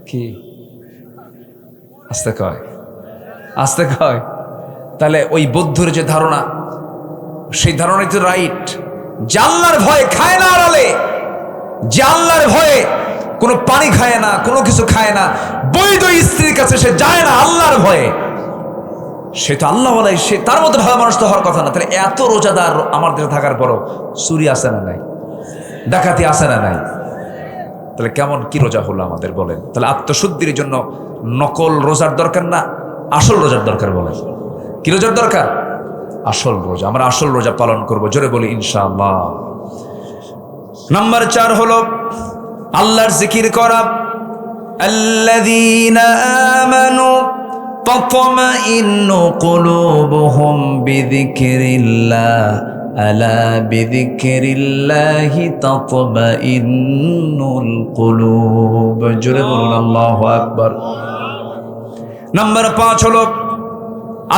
কি আস্তে কয়, আস্তে কয়। তাহলে ওই বৌদ্ধর যে ধারণা, সেই ধারণাই তো রাইট। জাল্লার ভয়ে খায় না আড়ালে, জাল্লার ভয়ে কোনো পানি খায় না, কোনো কিছু খায় না, বৈধ স্ত্রীর কাছে সে যায় না আল্লাহর ভয়ে। সে তো আল্লাহ বলাই, সে তার মতো ভালো মানুষ তো হওয়ার কথা না। তাহলে এত রোজাদার আমার দেশে থাকার পরও চুরি আসে না নাই, ডাকাতি আসে না নাই, তাহলে কেমন কি রোজা হলো আমাদের বলেন? তাহলে আত্মশুদ্ধির জন্য নকল রোজার দরকার না, আসল রোজার দরকার। বলেন কি রোজার দরকার? আসল রোজা। আমরা আসল রোজা পালন করব, জোরে বলি ইনশাআল্লাহ। নাম্বার 4 হলো আল্লাহর জিকির করা। আল্লাযীনা আমানু তাতমাইন্নু কুলুবুহুম বিযিকরিল্লাহ আলা বিযিকরিল্লাহি তাতমাইন্নুল কুলুব। জোরে বলুন আল্লাহু আকবার। নাম্বার 5 হলো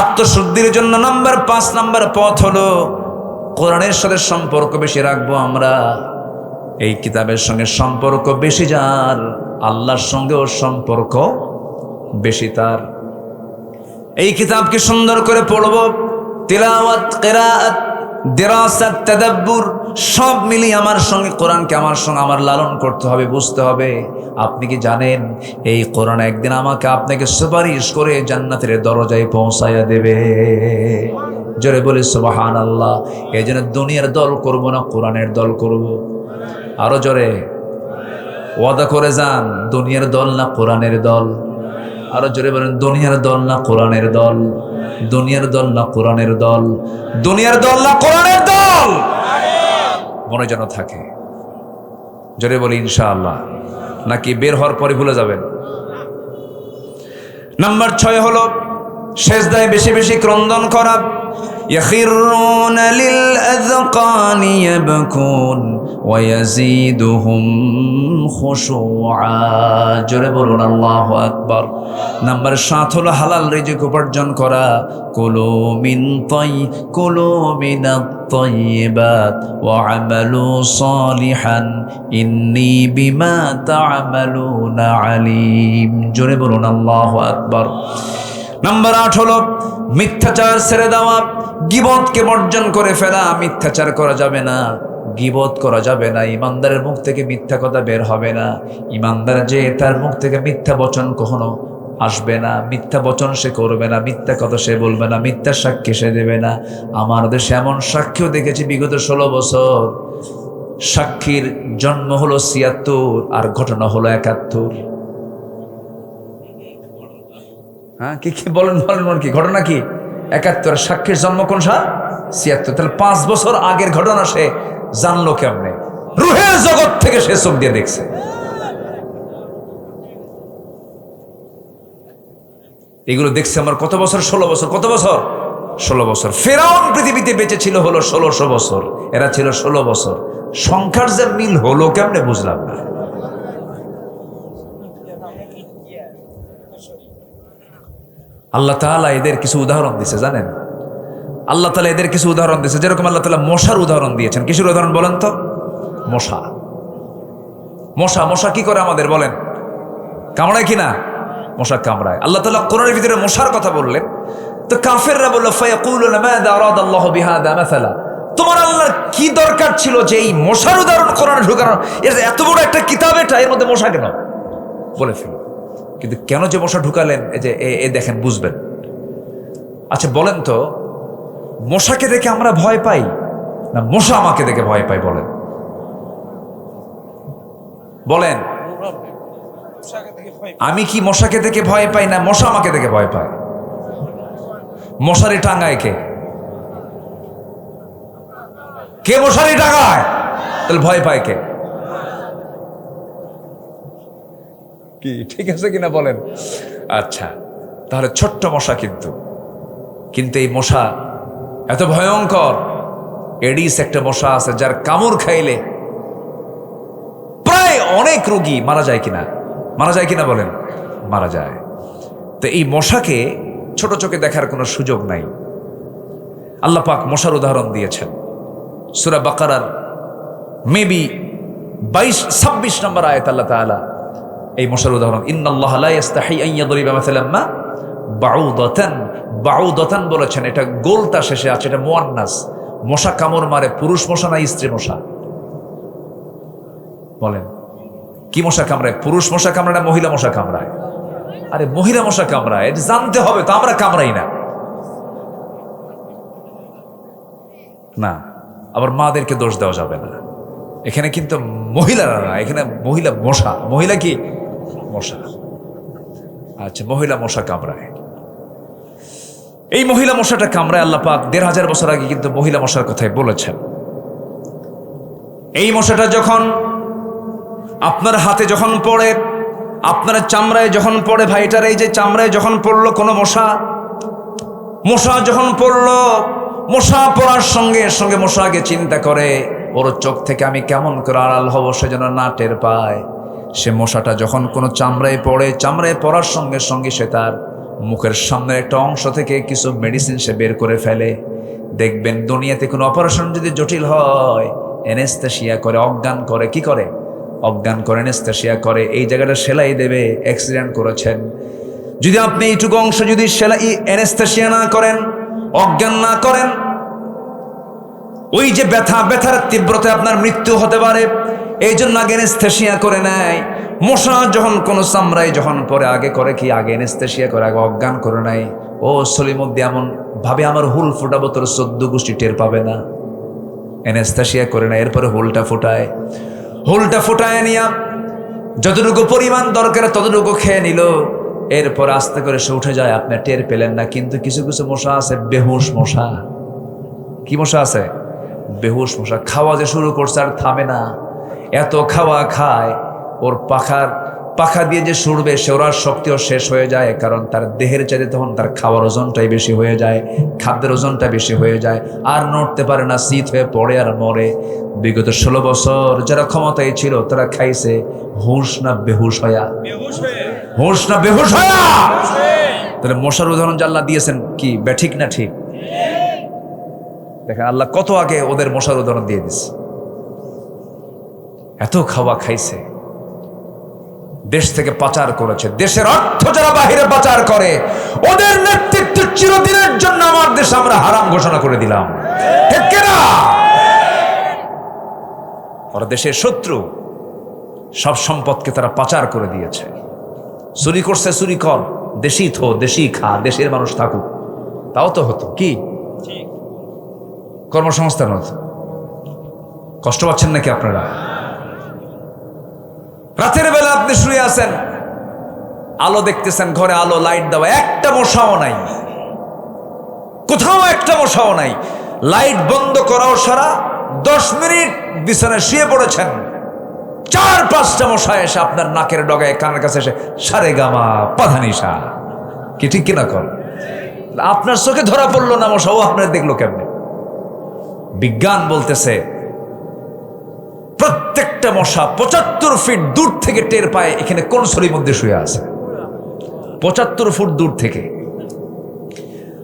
আত্মশুদ্ধির জন্য নাম্বার 5 নাম্বার পথ হলো কোরআনের সাথে সম্পর্ক বেশি রাখবো আমরা। এই কিতাবের সঙ্গে সম্পর্ক বেশি যার, আল্লাহর সঙ্গেও সম্পর্ক বেশি তার। এই কিতাবকে সুন্দর করে পড়বো, তিলাওয়াত, কিরাআত, দিরাসাত, তাদাব্বুর সব মিলিয়ে আমার সঙ্গে কোরআনকে আমার সঙ্গে আমার লালন করতে হবে, বুঝতে হবে। আপনি কি জানেন এই কোরআন একদিন আমাকে আপনাকে সুপারিশ করে জান্নাতের দরজায় পৌঁছায়া দেবে? জোরে বলি সুবহানাল্লাহ। এই জন্য দুনিয়ার দল করব না, কোরআনের দল করব। আরো জোরে ওয়াদা করে যান, দুনিয়ার দল না কোরআনের দল। আরো জোরে বলেন, দুনিয়ার দল না কোরআনের দল, দুনিয়ার দল না কোরআনের দল, দুনিয়ার দল না কোরআনের দল। মনে যেন থাকে। জোরে বলি ইনশাআল্লাহ। নাকি বের হওয়ার পরে ভুলে যাবেন? নাম্বার 6 হলো সেজদায় বেশি বেশি ক্রন্দন করা। ইয়াখিরুনা লিল আযকানি ইয়াবকুন ওয়া ইয়াজিদুহুম খুশুআ। জোরে বলুন আল্লাহু আকবার। নাম্বার 7 হলো হালাল রিজিক উপার্জন করা। কুলু মিনাত তাইয়্যিবাত ওয়া আমালু সালিহান ইন্নী বিমা তা'মালুনা আলিম। জোরে বলুন আল্লাহু আকবার। নাম্বার 8 হলো মিথ্যাচার ছেড়ে দেওয়া, গীবতকে বর্জন করে ফেলা। মিথ্যাচার করা যাবে না, গীবত করা যাবে না, ইমানদারের মুখ থেকে মিথ্যা কথা বের হবে না, ইমানদার যে তার মুখ থেকে মিথ্যা বচন কখনো আসবে না, মিথ্যা বচন সে করবে না, মিথ্যা কথা সে বলবে না, মিথ্যা সাক্ষী সে দেবে না। আমার দেশে এমন সাক্ষীও দেখেছি বিগত 16 বছর সাক্ষীর জন্ম হলো 76 আর ঘটনা হলো 71। হ্যাঁ কি কি বলেন বলেন বলেন, কি ঘটনা কি? 71। সাক্ষীর জন্ম কোন সাল? 76। তাহলে 5 বছর আগের ঘটনা সে জানলো কেমনে? রুহের জগৎ থেকে সে চোখ দিয়ে দেখছে। এগুলো দেখছে আমার কত বছর? 16 বছর। কত বছর? 16 বছর। ফেরাউন পৃথিবীতে বেঁচে ছিল হলো 1600 বছর, এরা ছিল 16 বছর। সংখ্যার যে মিল হলো কেমনে বুঝলাম না। আল্লাহ তাআলা এদের কিছু উদাহরণ দিছে, জানেন? আল্লাহ তাআলা এদের কিছু উদাহরণ দিছে, যেরকম আল্লাহ তাআলা মশার উদাহরণ দিয়েছেন। কিসের উদাহরণ বলেন তো? মশা। মশা মশা কি করে আমাদের বলেন? কামড়ায় কিনা? মশা কামড়ায়। আল্লাহ তাআলা কোরআনের ভিতরে মশার কথা বললেন, তো কাফেররা বলল ফায়াকুলুনা মাযা আরাদাল্লাহু বিহাদা মাসালা, তোমার আল্লাহর কি দরকার ছিল যে এই মশার উদাহরণ কোরআনে ঢোকানো? এর এত বড় একটা কিতাব, এটা এর মধ্যে মশা কেন? বলে ফেল। কিন্তু কেন যে মশা ঢুকালেন এই যে এ দেখেন, বুঝবেন। আচ্ছা বলেন তো, মশাকে দেখে আমরা ভয় পাই না মশা আমাকে দেখে ভয় পাই? বলেন বলেন, আমি কি মশাকে দেখে ভয় পাই না মশা আমাকে দেখে ভয় পায়? মশারি টাঙ্গায় কে? কে মশারি টাঙ্গায়? তাহলে ভয় পায় কে? কি ঠিক আছে কিনা বলেন? আচ্ছা, তাহলে ছোট্ট মশা, কিন্তু এই মশা এত ভয়ঙ্কর। এডিস একটা মশা আছে যার কামড় খাইলে প্রায় অনেক রোগী মারা যায় কিনা? মারা যায় কিনা বলেন? মারা যায়। তো এই মশাকে ছোট চোখে দেখার কোনো সুযোগ নাই। আল্লাহ পাক মশার উদাহরণ দিয়েছেন সূরা বাকারার মেবি 22-26 নম্বর আয়াত। আল্লাহ তাআলা এই মশার উদাহরণ, ইন্নাল্লাহা লা ইস্তাহি আন ইয়াদরিবা মাসালাম মা বাউদাতান। বাউদাতান বলেছেন, এটা গোলতা শেষে আছে, এটা মুয়ান্নাস। মশা কামড় মারে পুরুষ মশা না স্ত্রী মশা? বলেন, কি মশা কামড়ায়? পুরুষ মশা কামড়ায় না মহিলা মশা কামড়ায়? আরে মহিলা মশা কামড়ায়, এটা জানতে হবে তো, আমরা কামড়াই না। না, আবার মাদেরকে দোষ দেওয়া যাবে না। এখানে কিন্তু মহিলারা না, এখানে মহিলা মশা। মহিলা কি? মশা। আচ্ছা, মহিলা মশা কামড়ায়। এই মহিলা মশাটা কামড়ায়। আল্লাহ পাক 1500 বছর আগে কিন্তু মহিলা মশার কথাই বলেছেন। এই মশাটা যখন আপনার হাতে যখন পড়ে, আপনার চামড়ায় যখন পড়ে, ভাইটার এই যে চামড়ায় যখন পড়লো কোনো মশা, মশা যখন পড়লো, মশা পড়ার সঙ্গে সঙ্গে মশা আগে চিন্তা করে ওর চোখ থেকে আমি কেমন করে আড়াল হব, সে যেন না টের পায়। সে মশাটা যখন কোনো চামড়ায় পড়ে, চামড়ায় পড়ার সঙ্গে সঙ্গে সে তার মুখের সামনের একটা অংশ থেকে কিছু মেডিসিন সে বের করে ফেলে। দেখবেন দুনিয়াতে কোনো অপারেশন যদি জটিল হয়, অ্যানেস্থেসিয়া করে, অজ্ঞান করে। কি করে? অজ্ঞান করে, অ্যানেস্থেসিয়া করে। এই জায়গাটা সেলাই দেবে, অ্যাক্সিডেন্ট করেছেন, যদি আপনি এইটুকু অংশ যদি সেলাই অ্যানেস্থেসিয়া না করেন, অজ্ঞান না করেন, ওই যে ব্যথার তীব্রতায় আপনার মৃত্যু হতে পারে। এই জন্য আগে অ্যানেস্থেসিয়া করে নেয়। মশা যখন কোনো চামড়ায় যখন পরে আগে করে কি? আগে অ্যানেস্থেসিয়া করে, আগে অজ্ঞান করে নেয়। ও সলিমুদ্দি এমন ভাবে আমার হুল ফোটাবো, তোর 14 গোষ্ঠী টের পাবে না। অ্যানেস্থেসিয়া করে নেয়, এরপরে হুলটা ফোটায়। হুলটা ফোটায় নিয়া যতটুকু পরিমাণ দরকার ততটুকু খেয়ে নিল। এরপর আস্তে করে সে উঠে যায়, আপনি টের পেলেন না। কিন্তু কিছু কিছু মশা আছে বেহুশ মশা। কি মশা আছে? বেহুশ মশা। খাওয়া যে শুরু করছে আর থামে না, এত খাওয়া খায়, ওর পাখা দিয়ে যে ছুড়বে সে ওর শক্তিও শেষ হয়ে যায়। কারণ তার দেহের চাইতে তখন তার খাওয়ার ওজনটাই বেশি হয়ে যায়, খাদ্যের ওজনটা বেশি হয়ে যায়, আর নড়তে পারে না, শীত হয়ে পড়ে আর মরে। বিগত 16 বছর যারা ক্ষমতায় ছিল তারা খাইছে হুঁশ না বেহুশ হয়া? হুঁশ না বেহুশ হয়া? তাহলে মশার উদাহরণ যে আল্লাহ দিয়েছেন কি ব্যাঠিক না ঠিক? দেখেন আল্লাহ কত আগে ওদের মশার উদাহরণ দিয়ে দিচ্ছে। এত খাওয়া খাইছে, দেশ থেকে পাচার করেছে। দেশের অর্থ যারা বাহিরে পাচার করে ওদের নেতৃত্ব চিরদিনের জন্য আমার দেশ আমরা হারাম ঘোষণা করে দিলাম। ঠিক কিনা? ওরা দেশের শত্রু, সব সম্পদকে তারা পাচার করে দিয়েছে। চুরি করছে, চুরি কর, দেশি থো, দেশি খা, দেশের মানুষ থাকুক, তাও তো হতো। কি কর্মসংস্থান হতো। কষ্ট পাচ্ছেন নাকি আপনারা? রাতের বেলা আপনি শুয়ে আছেন, আলো দেখতেছেন, ঘরে আলো, লাইট দেওয়া, একটা মশাও নাই, কোথাও একটা মশাও নাই। লাইট বন্ধ করাও সারা 10 মিনিট বিছানায় শুয়ে পড়েছেন, 4-5টা মশা এসে আপনার নাকের ডগায়, কানের কাছে এসে সারে গামা পাধানিসা। কি ঠিক কিনা কর? আপনার চোখে ধরা পড়লো না মশা, ও আপনার দেখলো কেমনে? বিজ্ঞান বলতেছে প্রত্যেকটা মশা 75 ফিট দূর থেকে টের পায় এখানে কোন শরীর মধ্যে শুয়ে আছে। 75 ফুট দূর থেকে।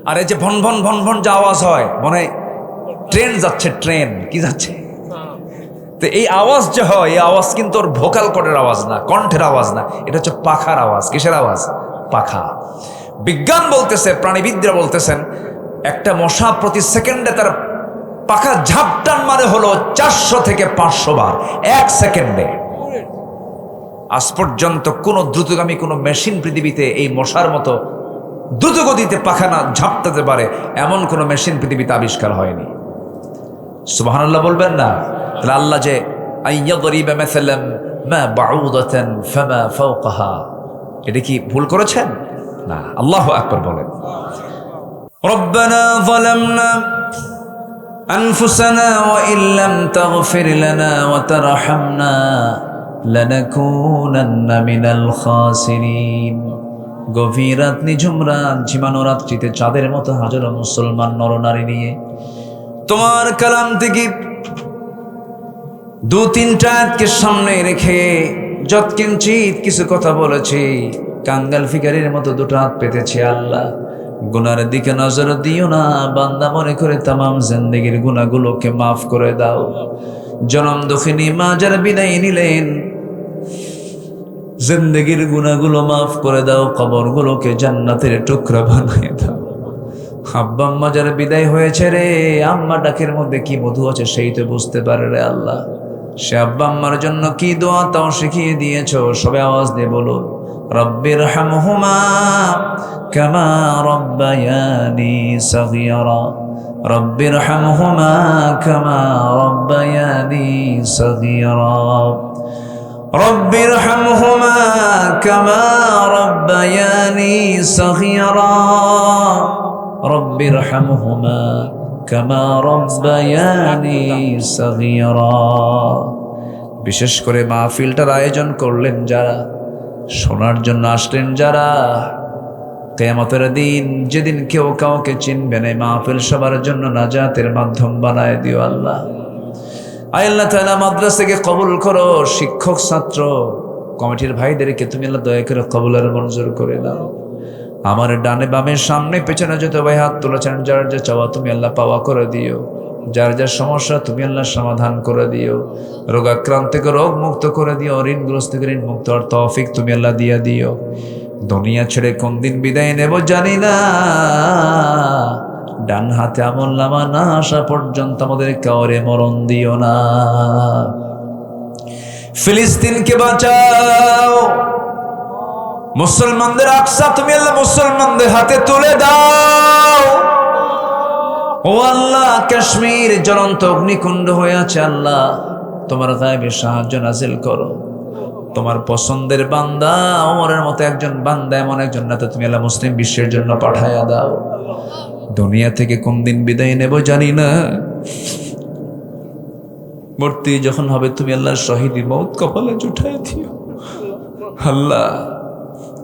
আর এই যে ভন ভন ভন ভন যে আওয়াজ হয়, মনে হয় ট্রেন যাচ্ছে, ট্রেন কি যাচ্ছে। তো এই আওয়াজ যে হয়, এই আওয়াজ কিন্তু ওর ভোকাল কর্ডের আওয়াজ না, কণ্ঠের আওয়াজ না, এটা হচ্ছে পাখার আওয়াজ। কিসের আওয়াজ? পাখা। বিজ্ঞান বলতেছে, প্রাণীবিদরা বলতেছেন, একটা মশা প্রতি সেকেন্ডে তার পাখা ঝাপটান মানে হলো 400 থেকে 500 বার 1 সেকেন্ডে। আজ পর্যন্ত কোন দ্রুতগামী কোন মেশিন পৃথিবীতে এই মশার মতো দ্রুত গতিতে পাখা না ঝাপটাতে পারে এমন কোন মেশিন পৃথিবীতে আবিষ্কার হয়নি। সুবহানাল্লাহ বলবেন না? তাহলে আল্লাহ যে আইয়াদরিবা মাসালাম মা বাউদাতান ফামা ফাওকাহা, এটা কি ভুল করেছেন? না, আল্লাহু আকবার বলেন। রব্বানা যালামনা আনফুসানা ওয়া ইল্লাম তাগফির লানা ওয়া তারহামনা লানাকুনান্না মিনাল খাসিরিন। গভীর রাত, নিঝুম রাত, ঝিমানো রাত্রিতে চাঁদের মতো হাজারো মুসলমান নরনারী নিয়ে তোমার কালাম থেকে 2-3টা আয়াতকে সামনে রেখে যৎকিঞ্চিত কিছু কথা বলেছি, কাঙ্গাল ফিকারির মতো 2টা হাত পেতেছি। আল্লাহ, গুনার দিকে নজর দিও না, বান্দা মনে করে তামাম জিন্দেগির গুনাহগুলোকে মাফ করে দাও। জনম দুঃখিনী মা যারা বিদায় নিলেন, জিন্দেগির গুনাহগুলো মাফ করে দাও, কবরগুলোকে জান্নাতের টুকরা বানিয়ে দাও। আব্বা আম্মা যারা বিদায় হয়েছে রে, আম্মা ডাকের মধ্যে কি মধু আছে সেই তো বুঝতে পারে রে আল্লাহ। সে আব্বা আম্মার জন্য কি দোয়া তাও শিখিয়ে দিয়েছো, সবে আওয়াজ দিয়ে বলো, রব্বির হামহুমা কামা রব্বায়ানি সগীরা, রব্বির হামহুমা কামা রব্বায়ানি সগীরা, রব্বির হামহুমা কামা রব্বায়ানি সগীরা, রব্বির হামহুমা কামা রব্বায়ানি সগীরা। বিশেষ করে মাহফিলটার আয়োজন করলেন যারা, শোনার জন্য আসলেন যারা, কিয়ামতের দিন যেদিন কেউ কাউকে চিনবে না, মাহফিল সবার জন্য নাজাতের মাধ্যম বানায় দিও আল্লাহ। আল্লাহ তাআলা মাদ্রাসাকে কবুল করো, শিক্ষক ছাত্র কমিটির ভাইদেরকে তুমি আল্লাহ দয়া করে কবুলের মঞ্জুর করে দাও। আমার ডানে বামে সামনে পেছনে যত ভাই হাত তুলেছেন, যার যা চাওয়া তুমি আল্লাহ পাওয়া করে দিও, যার যার সমস্যা তুমি আল্লাহ সমাধান করে দিও, রোগাক্রান্ত থেকে রোগ মুক্ত করে দিও, ঋণগ্রস্ত থেকে ঋণ মুক্ত আর তৌফিক তুমি আল্লাহ দিয়া দিও। দুনিয়া ছেড়ে কোন দিন বিদায় নেব জানি না, ডান হাতে আমলনামা না আসা পর্যন্ত আমাদের কাউরে মরণ দিও না। ফিলিস্তিনকে বাঁচাও, মুসলমানদের আকসা তুমি আল্লাহ মুসলমানদের হাতে তুলে দাও। ও আল্লাহ, কাশ্মীর জ্বলন্ত অগ্নিকুণ্ড হয়ে আছে, আল্লাহ তোমার গায়েবে সাহায্য নাজিল করো। তোমার পছন্দের বান্দা ওমরের মতো একজন বান্দা, এমন একজন নেতা তুমি আল্লাহ মুসলিম বিশ্বের জন্য পাঠায়া দাও। দুনিয়া থেকে কোন দিন বিদায় নেব জানি না, মূর্তি যখন হবে তুমি আল্লাহ শহীদি মৌত কপালে জুটায় দিও। আল্লাহ,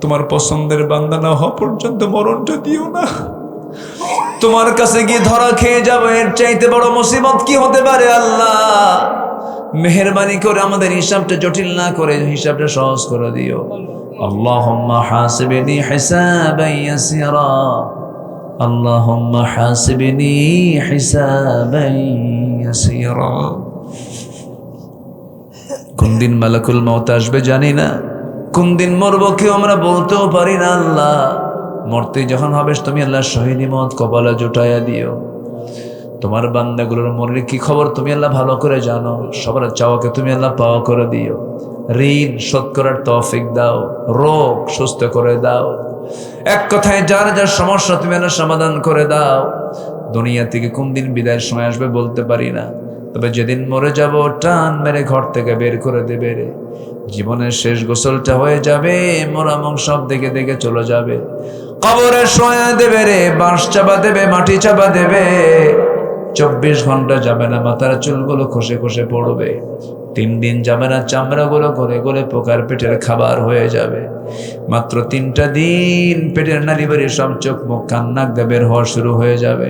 তোমার পছন্দের বান্দা না হওয়া পর্যন্ত মরণটা দিও না। তোমার কাছে গিয়ে ধরা খেয়ে যাবো, এর চাইতে বড় মুসিবত কি হতে পারে? আল্লাহ, মেহেরবানি করে আমাদের হিসাবটা জটিল না করে হিসাবটা সহজ করে দিও। আল্লাহুম্মা হাসিবনি হিসাবান ইয়াসিরা, আল্লাহুম্মা হাসিবনি হিসাবান ইয়াসিরা। কোন দিন মালাকুল মউত আসবে জানি না, কোন দিন মরবো কেউ আমরা বলতেও পারি না। আল্লাহ, মরতে যখন হবে তুমি আল্লাহ শহীদি মত কপালে জুটাইয়া দিও। তোমার বান্দাগুলোর মনের কি খবর তুমি আল্লাহ ভালো করে জানো। সবার চাওয়াকে তুমি আল্লাহ পাওয়া করে দিও। ঋণ শোধ করার তৌফিক দাও, রোগ সুস্থ করে দাও। এক কথায় যার যার সমস্যা তুমি আল্লাহ সমাধান করে দাও। দুনিয়া থেকে কোন দিন বিদায়ের সময় আসবে বলতে পারি না, তবে যেদিন মরে যাব টান মেরে ঘর থেকে বের করে দেবে রে। জীবনের শেষ গোসলটা হয়ে যাবে, মরা মং সব দেখে দেখে চলে যাবে। কবরে শোয়া দেবে রে, বাঁশ চাপা দেবে, মাটি চাপা দেবে। 24 ঘন্টা যাবে না মাথার চুলগুলো খসে খসে পড়বে। 3 দিন যাবে না চামড়াগুলো গলে গলে পোকার পেটের খাবার হয়ে যাবে। মাত্র 3টা দিন পেটের নাড়িবাড়ি সব চোখ মুখ কান নাক দিয়ে বের হওয়া শুরু হয়ে যাবে।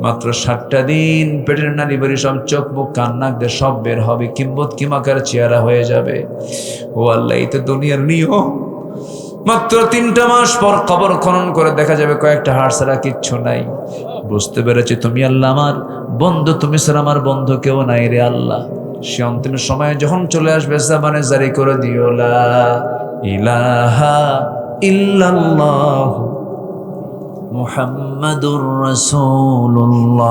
মাত্র 7টা দিন পেটের নাড়িবাড়ি সব চোখ মুখ কান নাক দিয়ে সব বের হবে, কিম্বত কিমাকার চেহারা হয়ে যাবে। ও আল্লাহ, এই তো দুনিয়ার নিয়ম। মাত্র 3টা মাস পর কবর খনন করে দেখা যাবে কয়েকটা হাড় ছাড়া কিচ্ছু নাই। বুঝতে পেরেছি তুমি আল্লাহ আমার বন্ধু, তুমি ছাড়া আমার বন্ধু কেউ নাই রে আল্লাহ। সে অন্তিম সময় যখন চলে আসবে জাবানে জারি করে দিও লা ইলাহা ইল্লাল্লাহ মুহাম্মাদুর রাসূলুল্লাহ।